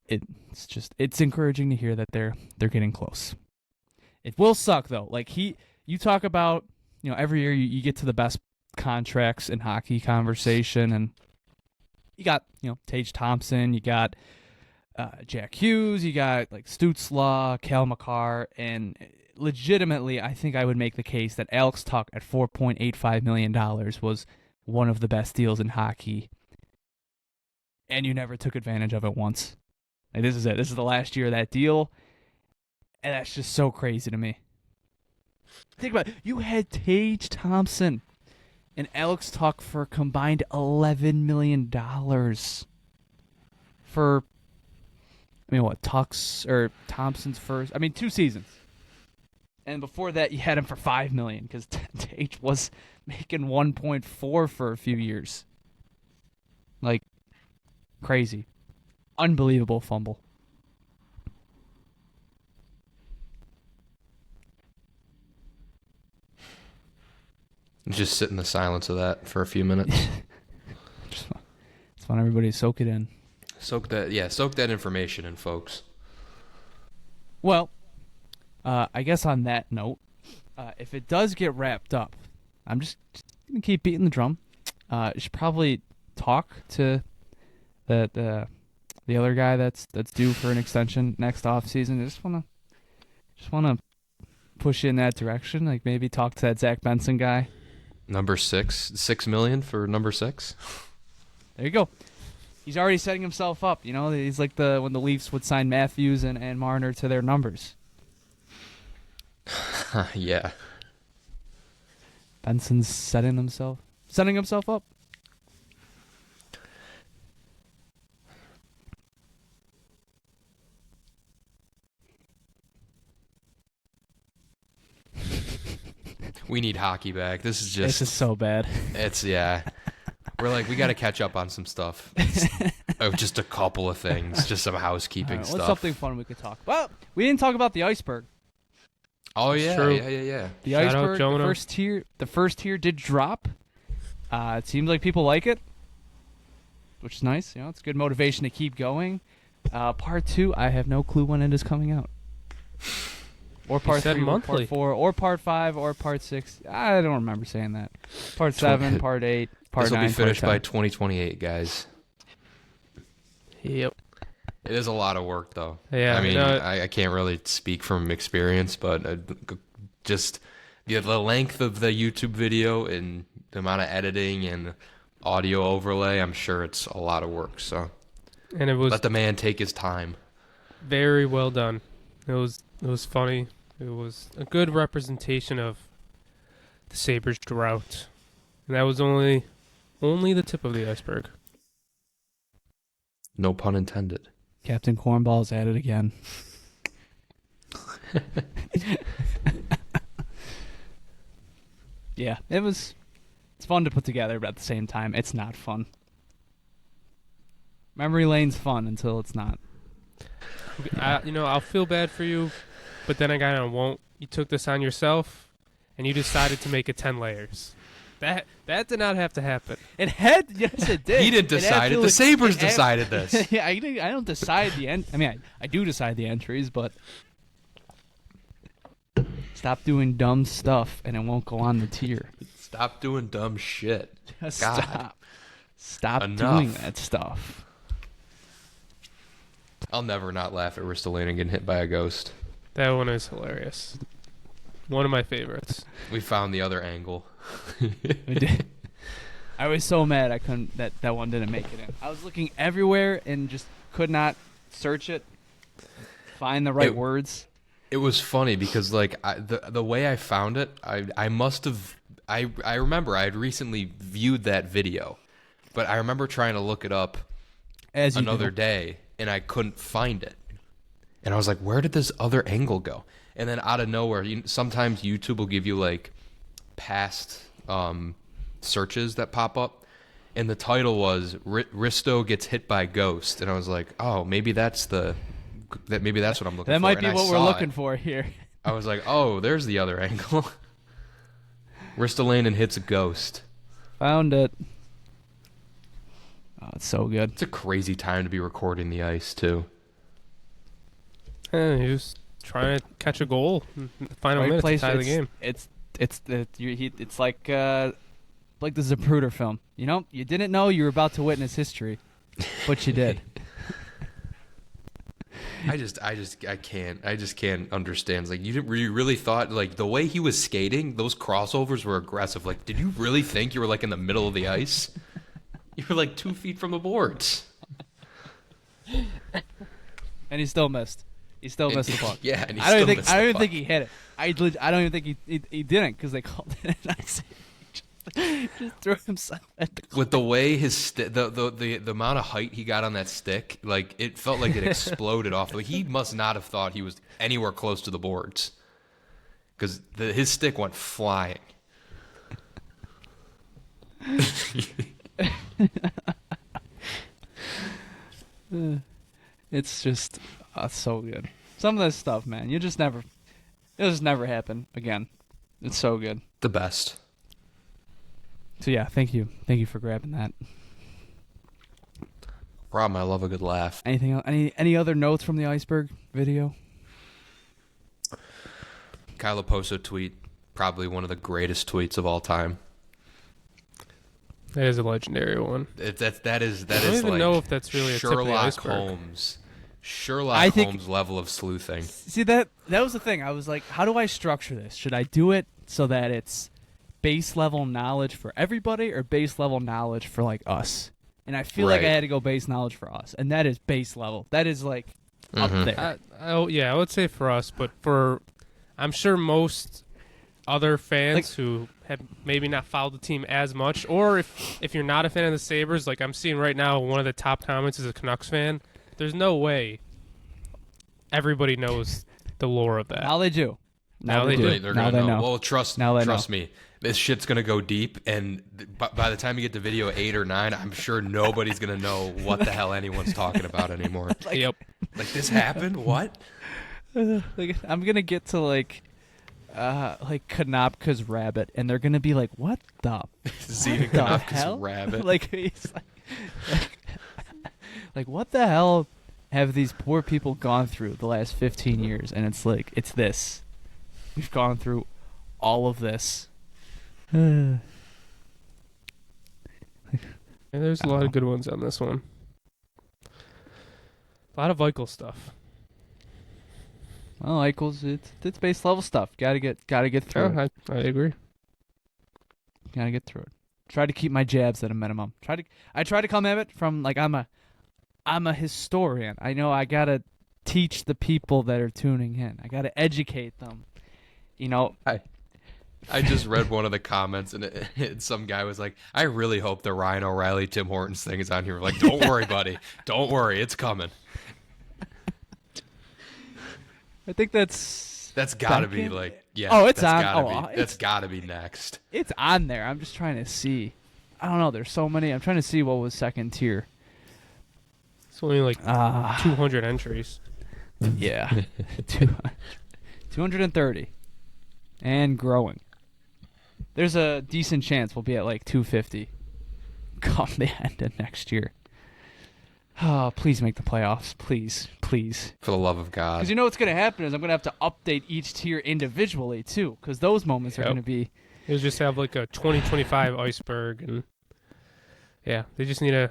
it's encouraging to hear that they're getting close. It will suck though. Like you talk about, every year you get to the best contracts in hockey conversation, and you got, Tage Thompson, you got Jack Hughes, you got like Stützle, Cal McCarr, and legitimately, I think I would make the case that Alex Tuch at $4.85 million was one of the best deals in hockey, and you never took advantage of it once. Like, this is it. This is the last year of that deal. And that's just so crazy to me. Think about it. You had Tage Thompson and Alex Tuch for a combined $11 million for, Thompson's first, 2 seasons. And before that, you had him for $5 million because Tage was making 1.4 for a few years. Like, crazy. Unbelievable fumble. Just sit in the silence of that for a few minutes. It's fun. Everybody soak it in. Soak that information in, folks. Well, I guess on that note, if it does get wrapped up, I'm just gonna keep beating the drum. You should probably talk to the other guy that's due for an extension next offseason. I just wanna push you in that direction. Like, maybe talk to that Zach Benson guy. Number 6, $6 million for number 6. There you go. He's already setting himself up. He's like when the Leafs would sign Matthews and Marner to their numbers. Yeah. Benson's setting himself up. We need hockey back. This is so bad. We're like, we got to catch up on some stuff. Oh, just a couple of things, just some housekeeping What's stuff. something fun we could talk about? Well, we didn't talk about the iceberg. Oh It's yeah, true. yeah. The Shout out iceberg, Jonah. the first tier did drop. It seems like people like it, which is nice. You know, it's good motivation to keep going. Part 2, I have no clue when it is coming out. Or part said 3, or monthly. part 4, or part 5, or part 6. I don't remember saying that. Part 7, part 8, part 9. This will be finished part by 10. 2028, guys. Yep. It is a lot of work, though. Yeah, I mean, no, I can't really speak from experience, but just the length of the YouTube video and the amount of editing and audio overlay, I'm sure it's a lot of work. So and it was let the man take his time. very well done. It was funny. It was a good representation of the Sabres drought, and that was only the tip of the iceberg. No pun intended. Captain Cornball's at it again. Yeah, it's fun to put together, but at the same time, it's not fun. Memory lane's fun until it's not. I'll feel bad for you, but then again, I won't. You took this on yourself, and you decided to make it 10 layers. That did not have to happen. It had, yes, it did. He didn't decide it. The Sabres decided this. Yeah, I don't decide the end. I mean, I do decide the entries, but stop doing dumb stuff, and it won't go on the tier. Stop doing dumb shit. Just God. stop Enough. doing that stuff. I'll never not laugh at Ristolainen getting hit by a ghost. That one is hilarious. One of my favorites. We found the other angle. We did. I was so mad I couldn't that one didn't make it in. I was looking everywhere and just could not search it, find the right words. It was funny because like the way I found it, I must have I remember I had recently viewed that video, but I remember trying to look it up As you another do. day and I couldn't find it. And I was like, where did this other angle go? And then out of nowhere, sometimes YouTube will give you like past searches that pop up, and the title was Risto gets hit by ghost, and I was like, oh, maybe that's what I'm looking for. That might be And I what we're saw looking it. for here. I was like, oh, there's the other angle. Ristolainen hits a ghost. Found it. Oh, it's so good. It's a crazy time to be recording the ice too. He was trying to catch a goal in the final Right minutes to place. tie the game. It's like the Zapruder film. You know, you didn't know you were about to witness history, but you did. I just can't understand. It's like you really thought like the way he was skating, those crossovers were aggressive. Like, did you really think you were like in the middle of the ice? You were like 2 feet from the boards. And he still missed. He still missed the puck. Yeah, and he I don't still even missed think. I the don't even puck. think he hit it. I don't even think he didn't because they called it an ice. Just threw himself at the. With the way his the amount of height he got on that stick, like it felt like it exploded off. He must not have thought he was anywhere close to the boards, because his stick went flying. It's just so good. Some of this stuff, man, it'll just never happen again. It's so good. The best. So yeah, thank you for grabbing that. Problem, I love a good laugh. Anything else? Any other notes from the iceberg video? Kyle Oposo tweet, probably one of the greatest tweets of all time. That is a legendary one. That is I don't even like know if that's really a tip of the Sherlock iceberg. Holmes. Sherlock Holmes level of sleuthing. See, that was the thing. I was like, how do I structure this? Should I do it so that it's base level knowledge for everybody or base level knowledge for like us? And I feel like I had to go base knowledge for us, and that is base level. That is like up there. I would say for us, but for I'm sure most other fans who have maybe not followed the team as much, or if you're not a fan of the Sabres, like I'm seeing right now, one of the top comments is a Canucks fan. There's no way everybody knows the lore of that. Now they do. Now they do. do. They're Now gonna they know. know. Well, trust me. This shit's gonna go deep, and by the time you get to video 8 or 9, I'm sure nobody's gonna know what the hell anyone's talking about anymore. Yep. Like, this happened? What? Like, I'm gonna get to like Konopka's rabbit, and they're gonna be like, "What the? Zena the Konopka's hell?" rabbit. Like, he's like, what the hell have these poor people gone through the last 15 years? And it's like, it's this. We've gone through all of this. And there's a lot of good ones on this one. A lot of Eichel stuff. Well, Eichel's, it's base level stuff. Gotta get through it. I agree. Gotta get through it. Try to keep my jabs at a minimum. I try to come at it from like I'm a historian. I know I gotta teach the people that are tuning in. I gotta educate them. You know, I just read one of the comments, and some guy was like, "I really hope the Ryan O'Reilly, Tim Hortons thing is on here." We're like, don't worry, buddy. Don't worry. It's coming. I think that's got to be second? like, yeah. Oh, it's that's on. Gotta be, that's got to be next. It's on there. I'm just trying to see. I don't know. There's so many. I'm trying to see what was second tier. It's only like 200 entries. Yeah. 230. And growing. There's a decent chance we'll be at like 250 come the end of next year. Oh, please make the playoffs. Please. Please. For the love of God. Because you know what's going to happen is I'm going to have to update each tier individually, too. Because those moments are going to be... You'll just have like a 2025 iceberg. And yeah, they just need a...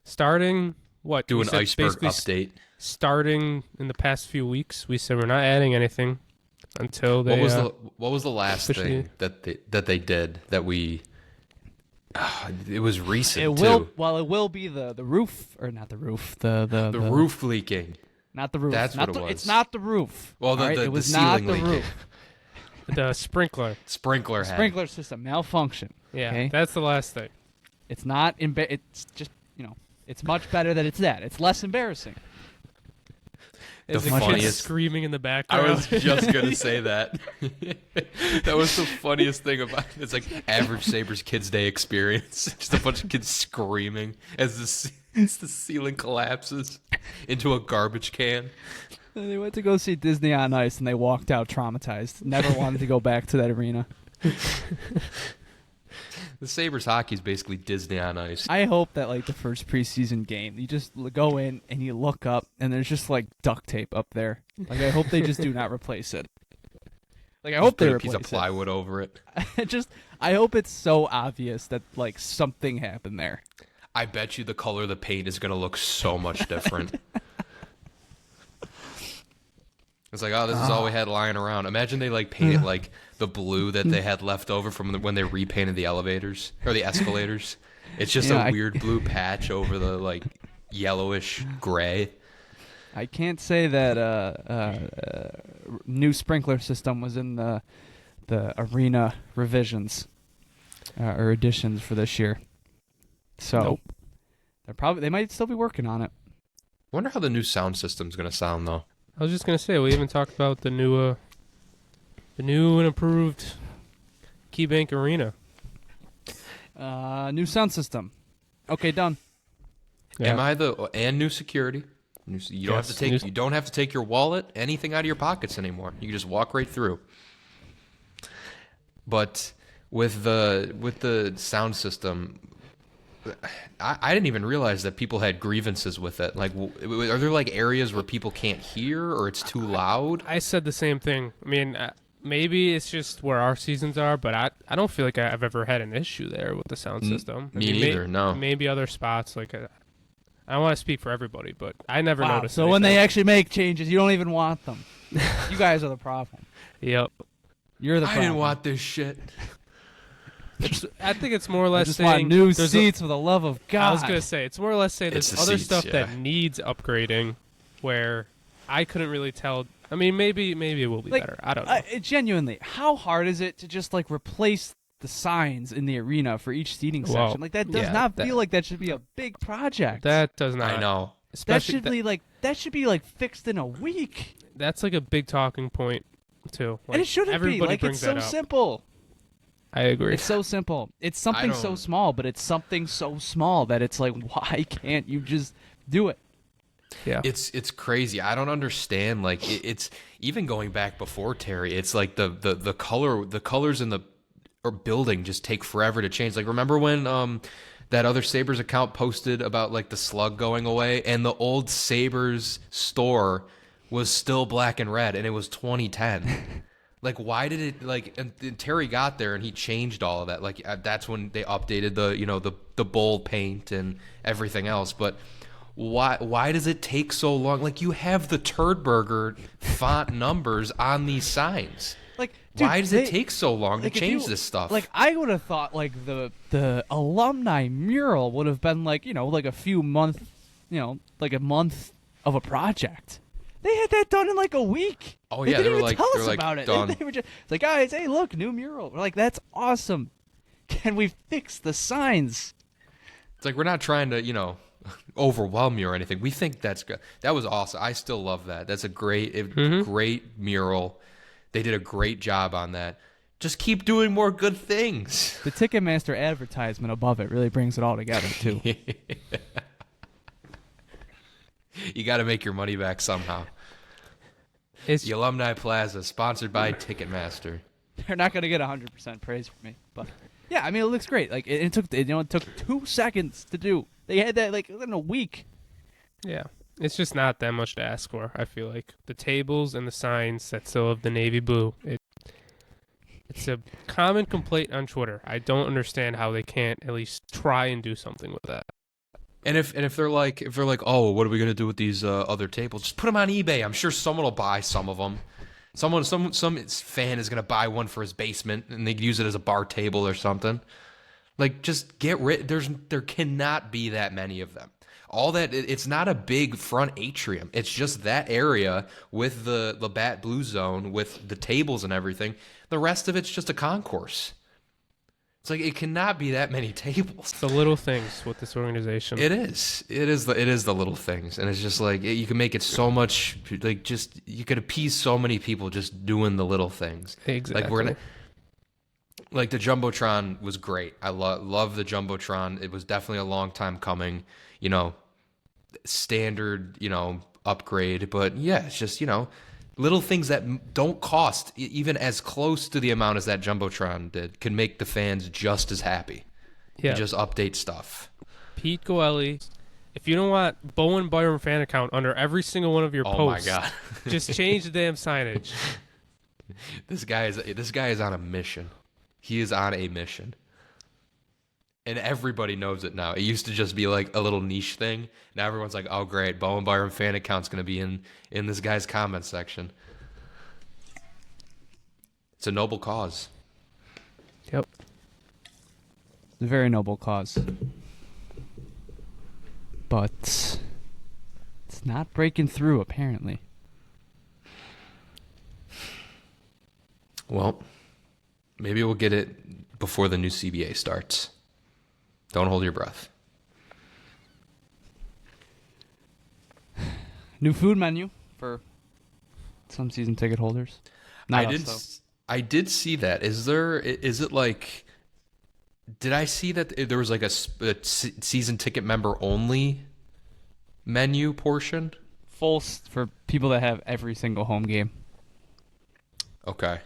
Starting... What? Do an iceberg update. Starting in the past few weeks, we said we're not adding anything until they... What was the last thing that they did that we... it was recent, too. Well, it will be the roof, or not the roof, the roof leaking. Not the roof. That's not what it was. It's not the roof. Well, it was ceiling not the leaking. roof. The sprinkler. Sprinkler head. Sprinkler system malfunction. Yeah, okay? That's the last thing. It's not. It's just, it's much better that it's that. It's less embarrassing. The Kid funniest screaming in the background. I was just gonna say that. That was the funniest thing about it. It's like average Sabres Kids Day experience. Just a bunch of kids screaming as the ceiling collapses into a garbage can. They went to go see Disney on Ice and they walked out traumatized. Never wanted to go back to that arena. The Sabres hockey is basically Disney on Ice. I hope that like the first preseason game, you just go in and you look up and there's just like duct tape up there. Like I hope they just do not replace it. Like I hope they put a replace piece of plywood over it. I hope it's so obvious that like something happened there. I bet you the color of the paint is going to look so much different. It's like, oh, this is all we had lying around. Imagine they like painted like the blue that they had left over from when they repainted the elevators or the escalators. It's just a weird blue patch over the like yellowish gray. I can't say that new sprinkler system was in the arena revisions or additions for this year. So they might still be working on it. Wonder how the new sound system's going to sound though. I was just gonna say we haven't talked about the new and improved KeyBank Arena. New sound system. Okay, done. Yeah. And new security. You don't have to take your wallet, anything out of your pockets anymore. You can just walk right through. But with the sound system, I didn't even realize that people had grievances with it. Like, are there like areas where people can't hear or it's too loud? I said the same thing. I mean, maybe it's just where our seasons are, but I don't feel like I've ever had an issue there with the sound system. Me neither. No. Maybe other spots. Like, I don't want to speak for everybody, but I never noticed. So when they actually make changes, you don't even want them. You guys are the problem. Yep. You're the problem. I didn't want this shit. I think it's more or less just saying want new seats for the love of God. I was gonna say it's more or less saying there's the other seats, stuff yeah. that needs upgrading, where I couldn't really tell. I mean, maybe it will be better. I don't know. Genuinely, how hard is it to just like replace the signs in the arena for each seating section? Like that does not feel like that should be a big project. That does not. I know. That should be like fixed in a week. That's like a big talking point too. And it shouldn't be. Everybody Like, brings it's so that up. simple. I agree. It's so simple. It's something so small, but it's something so small that it's like, why can't you just do it? Yeah. It's crazy. I don't understand. Like it's even going back before Terry. It's like the colors in the building just take forever to change. Like remember when that other Sabres account posted about like the slug going away, and the old Sabres store was still black and red, and it was 2010. Like, why did it, like, and Terry got there and he changed all of that. Like, that's when they updated the bold paint and everything else. But why does it take so long? Like, you have the Turd Burger font numbers on these signs. Like, dude, why does it take so long to change this stuff? Like, I would have thought, like, the alumni mural would have been, like, like a few months, like a month of a project. They had that done in like a week. Oh yeah, they were like, tell us like about it. done. They were just it's like, guys, hey, look, new mural. We're like, that's awesome. Can we fix the signs? It's like we're not trying to, overwhelm you or anything. We think that's good. That was awesome. I still love that. That's a great mural. They did a great job on that. Just keep doing more good things. The Ticketmaster advertisement above it really brings it all together too. You got to make your money back somehow. It's The Alumni Plaza, sponsored by Ticketmaster. They're not going to get 100% praise from me, but yeah, I mean, it looks great. Like it took 2 seconds to do. They had that like in a week. Yeah. It's just not that much to ask for, I feel like. The tables and the signs that still have the navy blue. It's a common complaint on Twitter. I don't understand how they can't at least try and do something with that. And if they're like, oh, what are we gonna do with these other tables? Just put them on eBay. I'm sure someone will buy some of them. Some fan is gonna buy one for his basement, and they can use it as a bar table or something. Like, just get rid. There cannot be that many of them. All that, it's not a big front atrium. It's just that area with the Labatt Blue Zone with the tables and everything. The rest of it's just a concourse. It's like, it cannot be that many tables. It's the little things with this organization. It is the little things, and it's just like you can make it so much. Like, just you could appease so many people just doing the little things. Exactly. Like the Jumbotron was great. I love the Jumbotron. It was definitely a long time coming. Standard, upgrade. But yeah, it's just, little things that don't cost even as close to the amount as that Jumbotron did can make the fans just as happy. Yeah. You just update stuff. Pete Goelli, if you don't want Bowen Byron fan account under every single one of your posts, Oh my God. just change the damn signage. This guy is on a mission. He is on a mission. And everybody knows it now. It used to just be like a little niche thing. Now everyone's like, oh, great, Bowen Byron fan account's going to be in this guy's comment section. It's a noble cause. Yep. It's a very noble cause. But it's not breaking through, apparently. Well, maybe we'll get it before the new CBA starts. Don't hold your breath. New food menu for some season ticket holders. Not us, though. I did see that. Is it like, did I see that there was like a season ticket member only menu portion? Full for people that have every single home game. Okay.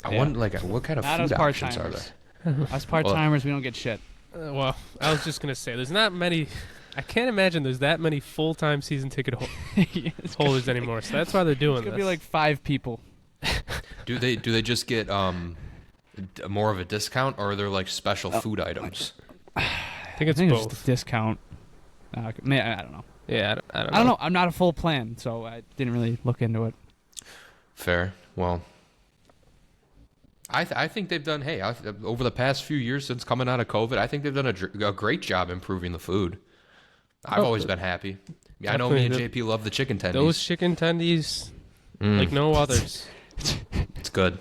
I Yeah. wonder, like, what kind of Not food us options are part-timers. there? Us part-timers, we don't get shit. Well, I was just going to say, there's not many... I can't imagine there's that many full-time season ticket holders anymore, so that's why they're doing It's this. gonna be like 5 people. Do they just get more of a discount, or are there like special food items? I think it's It's both. just a discount. Man, I don't know. Yeah, I don't know. I don't know. I'm not a full plan, so I didn't really look into it. Fair. Well, I think they've done. Hey, over the past few years since coming out of COVID, I think they've done a great job improving the food. I've always been happy. I know me and JP love the chicken tendies. Those chicken tendies, like no others. It's good.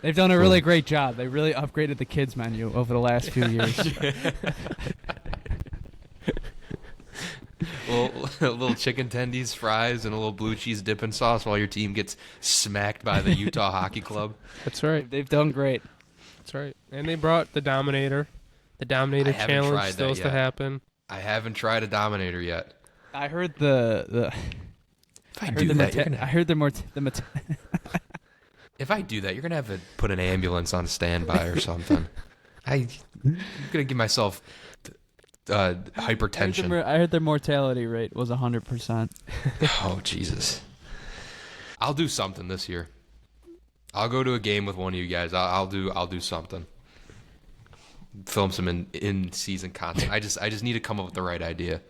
They've done a really great job. They really upgraded the kids menu over the last few years. little chicken tendies, fries, and a little blue cheese dipping sauce while your team gets smacked by the Utah Hockey Club. That's right. They've done great. That's right. And they brought the Dominator. The Dominator challenge still has to happen. I haven't tried a Dominator yet. I heard the. If I do that, I heard the if I do that, you're gonna have to put an ambulance on standby or something. I'm gonna give myself hypertension. I heard their mortality rate was 100%. Oh Jesus! I'll do something this year. I'll go to a game with one of you guys. I'll do something. Film some in season content. I just need to come up with the right idea.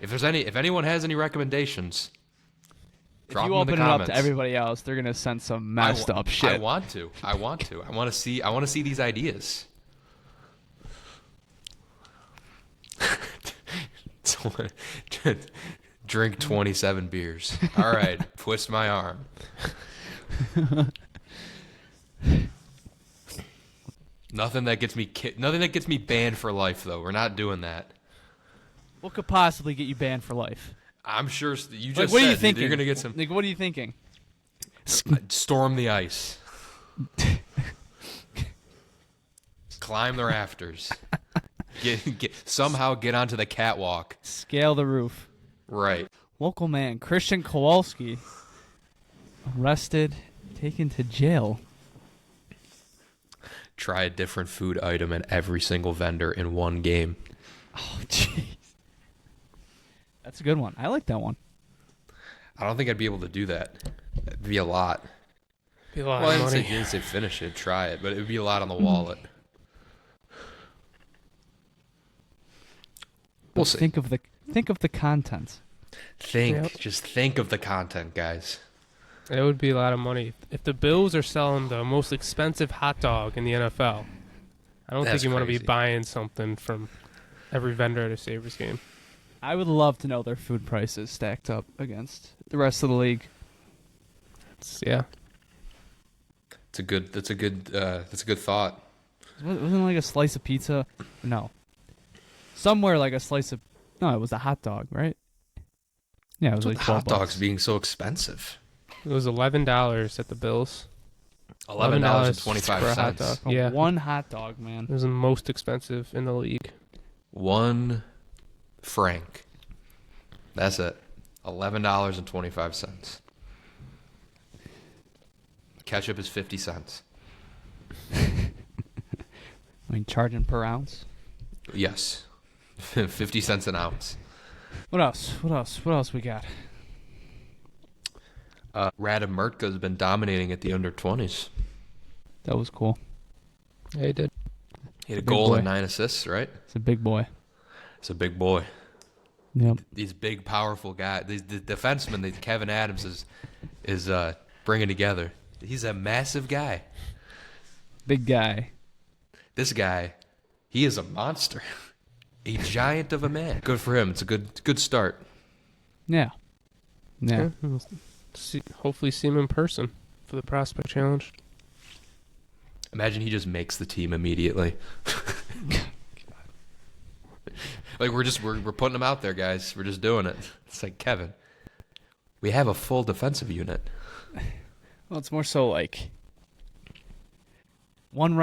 If anyone has any recommendations, drop them in the comments. If you open it up to everybody else, they're gonna send some messed up shit. I want to. I want to see these ideas. Drink 27 beers. All right, twist my arm. Nothing that gets me banned for life, though. We're not doing that. What could possibly get you banned for life? I'm sure you just what said are you thinking? You're gonna get some. What are you thinking? Storm the ice. Climb the rafters. Somehow get onto the catwalk. Scale the roof. Right. Local man Christian Kowalski arrested, taken to jail. Try a different food item at every single vendor in one game. Oh, jeez. That's a good one. I like that one. I don't think I'd be able to do that. It'd be a lot. Be a lot of money. I didn't say finish it, try it, but it would be a lot on the wallet. We'll see. Think of the content. Just think of the content, guys. It would be a lot of money. If the Bills are selling the most expensive hot dog in the NFL, I don't think you want to be buying something from every vendor at a Sabres game. I would love to know their food prices stacked up against the rest of the league. Yeah. That's a good thought. Wasn't it like a slice of pizza? No. Somewhere like a slice of... No, it was a hot dog, right? Yeah, it was like $12. Hot dogs being so expensive. It was $11 at the Bills. $11.25 for a hot dog. Yeah. One hot dog, man. It was the most expensive in the league. $1 franc. That's it. $11.25. Ketchup is 50 cents. I mean, charging per ounce? Yes. 50 cents an ounce. What else we got? Radim Mrtka has been dominating at the under-20s. That was cool. Yeah, he did. He had a goal and 9 assists, right? It's a big boy. It's a big boy. Yep. These big, powerful guys. The defenseman that Kevin Adams is bringing together. He's a massive guy. Big guy. This guy, he is a monster. A giant of a man. Good for him. It's a good start. Yeah. Yeah. We'll hopefully see him in person for the Prospect Challenge. Imagine he just makes the team immediately. Like we're putting him out there, guys. We're just doing it. It's like, Kevin, we have a full defensive unit. Well, it's more so like one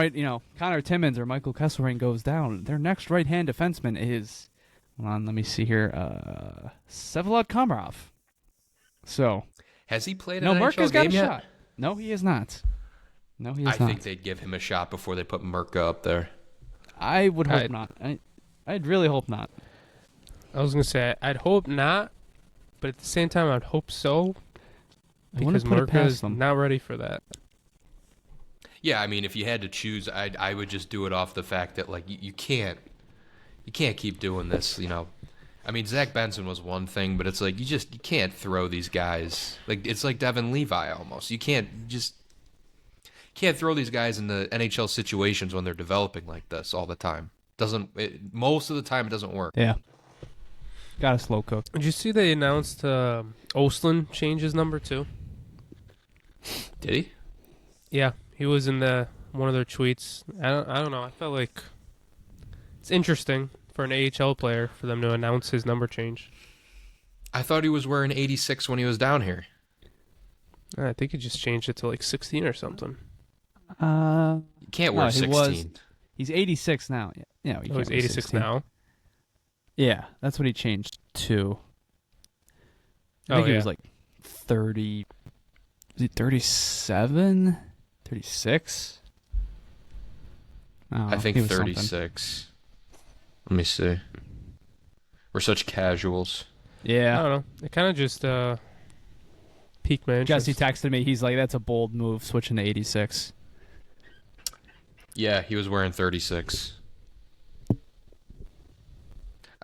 Connor Timmins or Michael Kesselring goes down. Their next right-hand defenseman is, hold on, let me see here, Vsevolod Komarov. So, has he played an NHL Mrtka's game got a yet? shot. No, he is not. I think they'd give him a shot before they put Mrtka up there. I would hope not. I'd really hope not. I was going to say, I'd hope not, but at the same time, I'd hope so, because Mrtka is not ready for that. Yeah, I mean, if you had to choose, I would just do it off the fact that, like, you can't keep doing this, you know. I mean, Zach Benson was one thing, but it's like you can't throw these guys. Like, it's like Devin Levi almost. You can't throw these guys in the NHL situations when they're developing like this all the time. Most of the time it doesn't work. Yeah. Got a slow cook. Did you see they announced Ostlund changed his number too? Did he? Yeah, he was in one of their tweets. I don't know. I felt like it's interesting for an AHL player for them to announce his number change. I thought he was wearing 86 when he was down here. I think he just changed it to like 16 or something. You can't wear 16. He's 86 now. Yeah, he's 86 now? Yeah, that's what he changed to. I think he was like 30. Was he 37? 36? I think 36. Let me see. We're such casuals. Yeah. I don't know. It kind of just piqued my interest. Jesse texted me. He's like, that's a bold move, switching to 86. Yeah, he was wearing 36.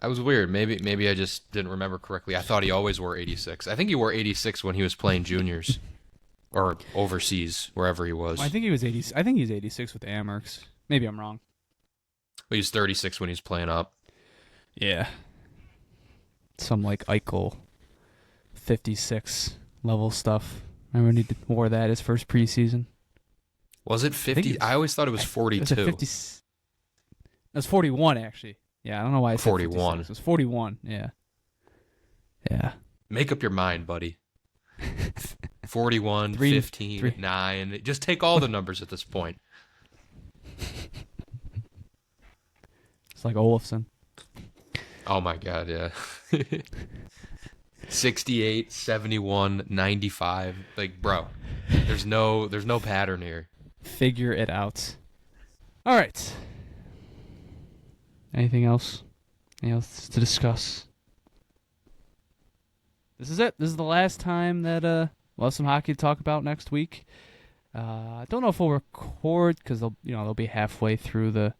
That was weird. Maybe I just didn't remember correctly. I thought he always wore 86. I think he wore 86 when he was playing juniors or overseas, wherever he was. Well, I think he was 80. I think he's 86 with the Amherst. Maybe I'm wrong. Well, he's 36 when he's playing up. Yeah. Some like Eichel 56 level stuff. Remember when he wore that his first preseason? Was it 50? I always thought it was 42. It was 41 actually. Yeah, I don't know why I said 41. 56. It was 41. Yeah. Yeah. Make up your mind, buddy. 41, 15, 9. Just take all the numbers at this point. It's like Olofsson. Oh my God, yeah. 68, 71, 95. Like, bro, there's no pattern here. Figure it out. All right. Anything else? Anything else to discuss? This is it. This is the last time that we'll have some hockey to talk about next week. I don't know if we'll record because they'll be halfway through the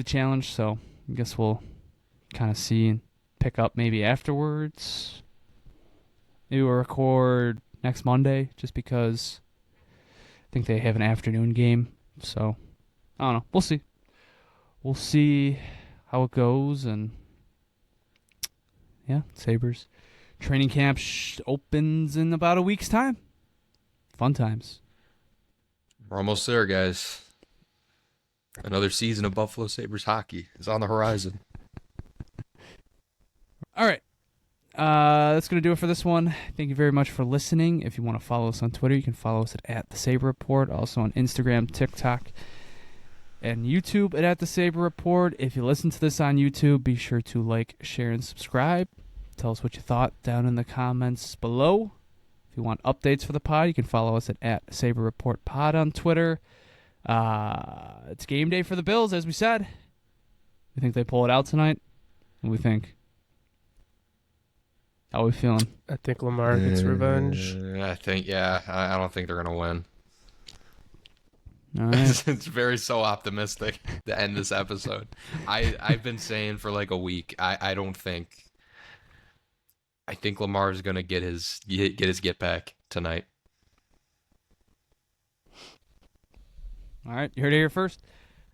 challenge. So I guess we'll kind of see and pick up maybe afterwards. Maybe we'll record next Monday just because I think they have an afternoon game. So I don't know. We'll see. We'll see how it goes, and yeah, Sabres training camp opens in about a week's time. Fun times. We're almost there, guys. Another season of Buffalo Sabres hockey is on the horizon. All right. That's going to do it for this one. Thank you very much for listening. If you want to follow us on Twitter, you can follow us at the Sabre Report. Also on Instagram, TikTok, and YouTube at the Sabre Report. If you listen to this on YouTube, be sure to like, share, and subscribe. Tell us what you thought down in the comments below. If you want updates for the pod, you can follow us at Sabre Report Pod on Twitter. It's game day for the Bills, as we said. We think they pull it out tonight. What do we think? How are we feeling? I think Lamar gets revenge. I don't think they're going to win. All right. It's very so optimistic to end this episode. I've been saying for like a week, I think Lamar's going to get his get back tonight. All right, you heard it here first.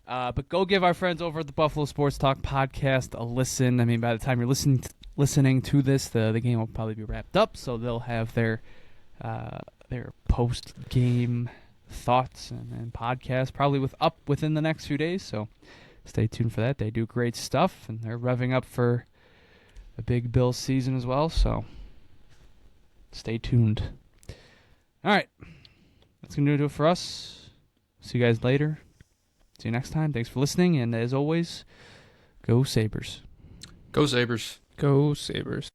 But go give our friends over at the Buffalo Sports Talk podcast a listen. I mean, by the time you're listening to this, the game will probably be wrapped up, so they'll have their post-game thoughts and podcast probably within the next few days. So stay tuned for that. They do great stuff, and they're revving up for a big Bills season as well. So stay tuned. All right, that's gonna do it for us. See you guys later. See you next time. Thanks for listening, and as always, go Sabres. Go Sabres. Go Sabres.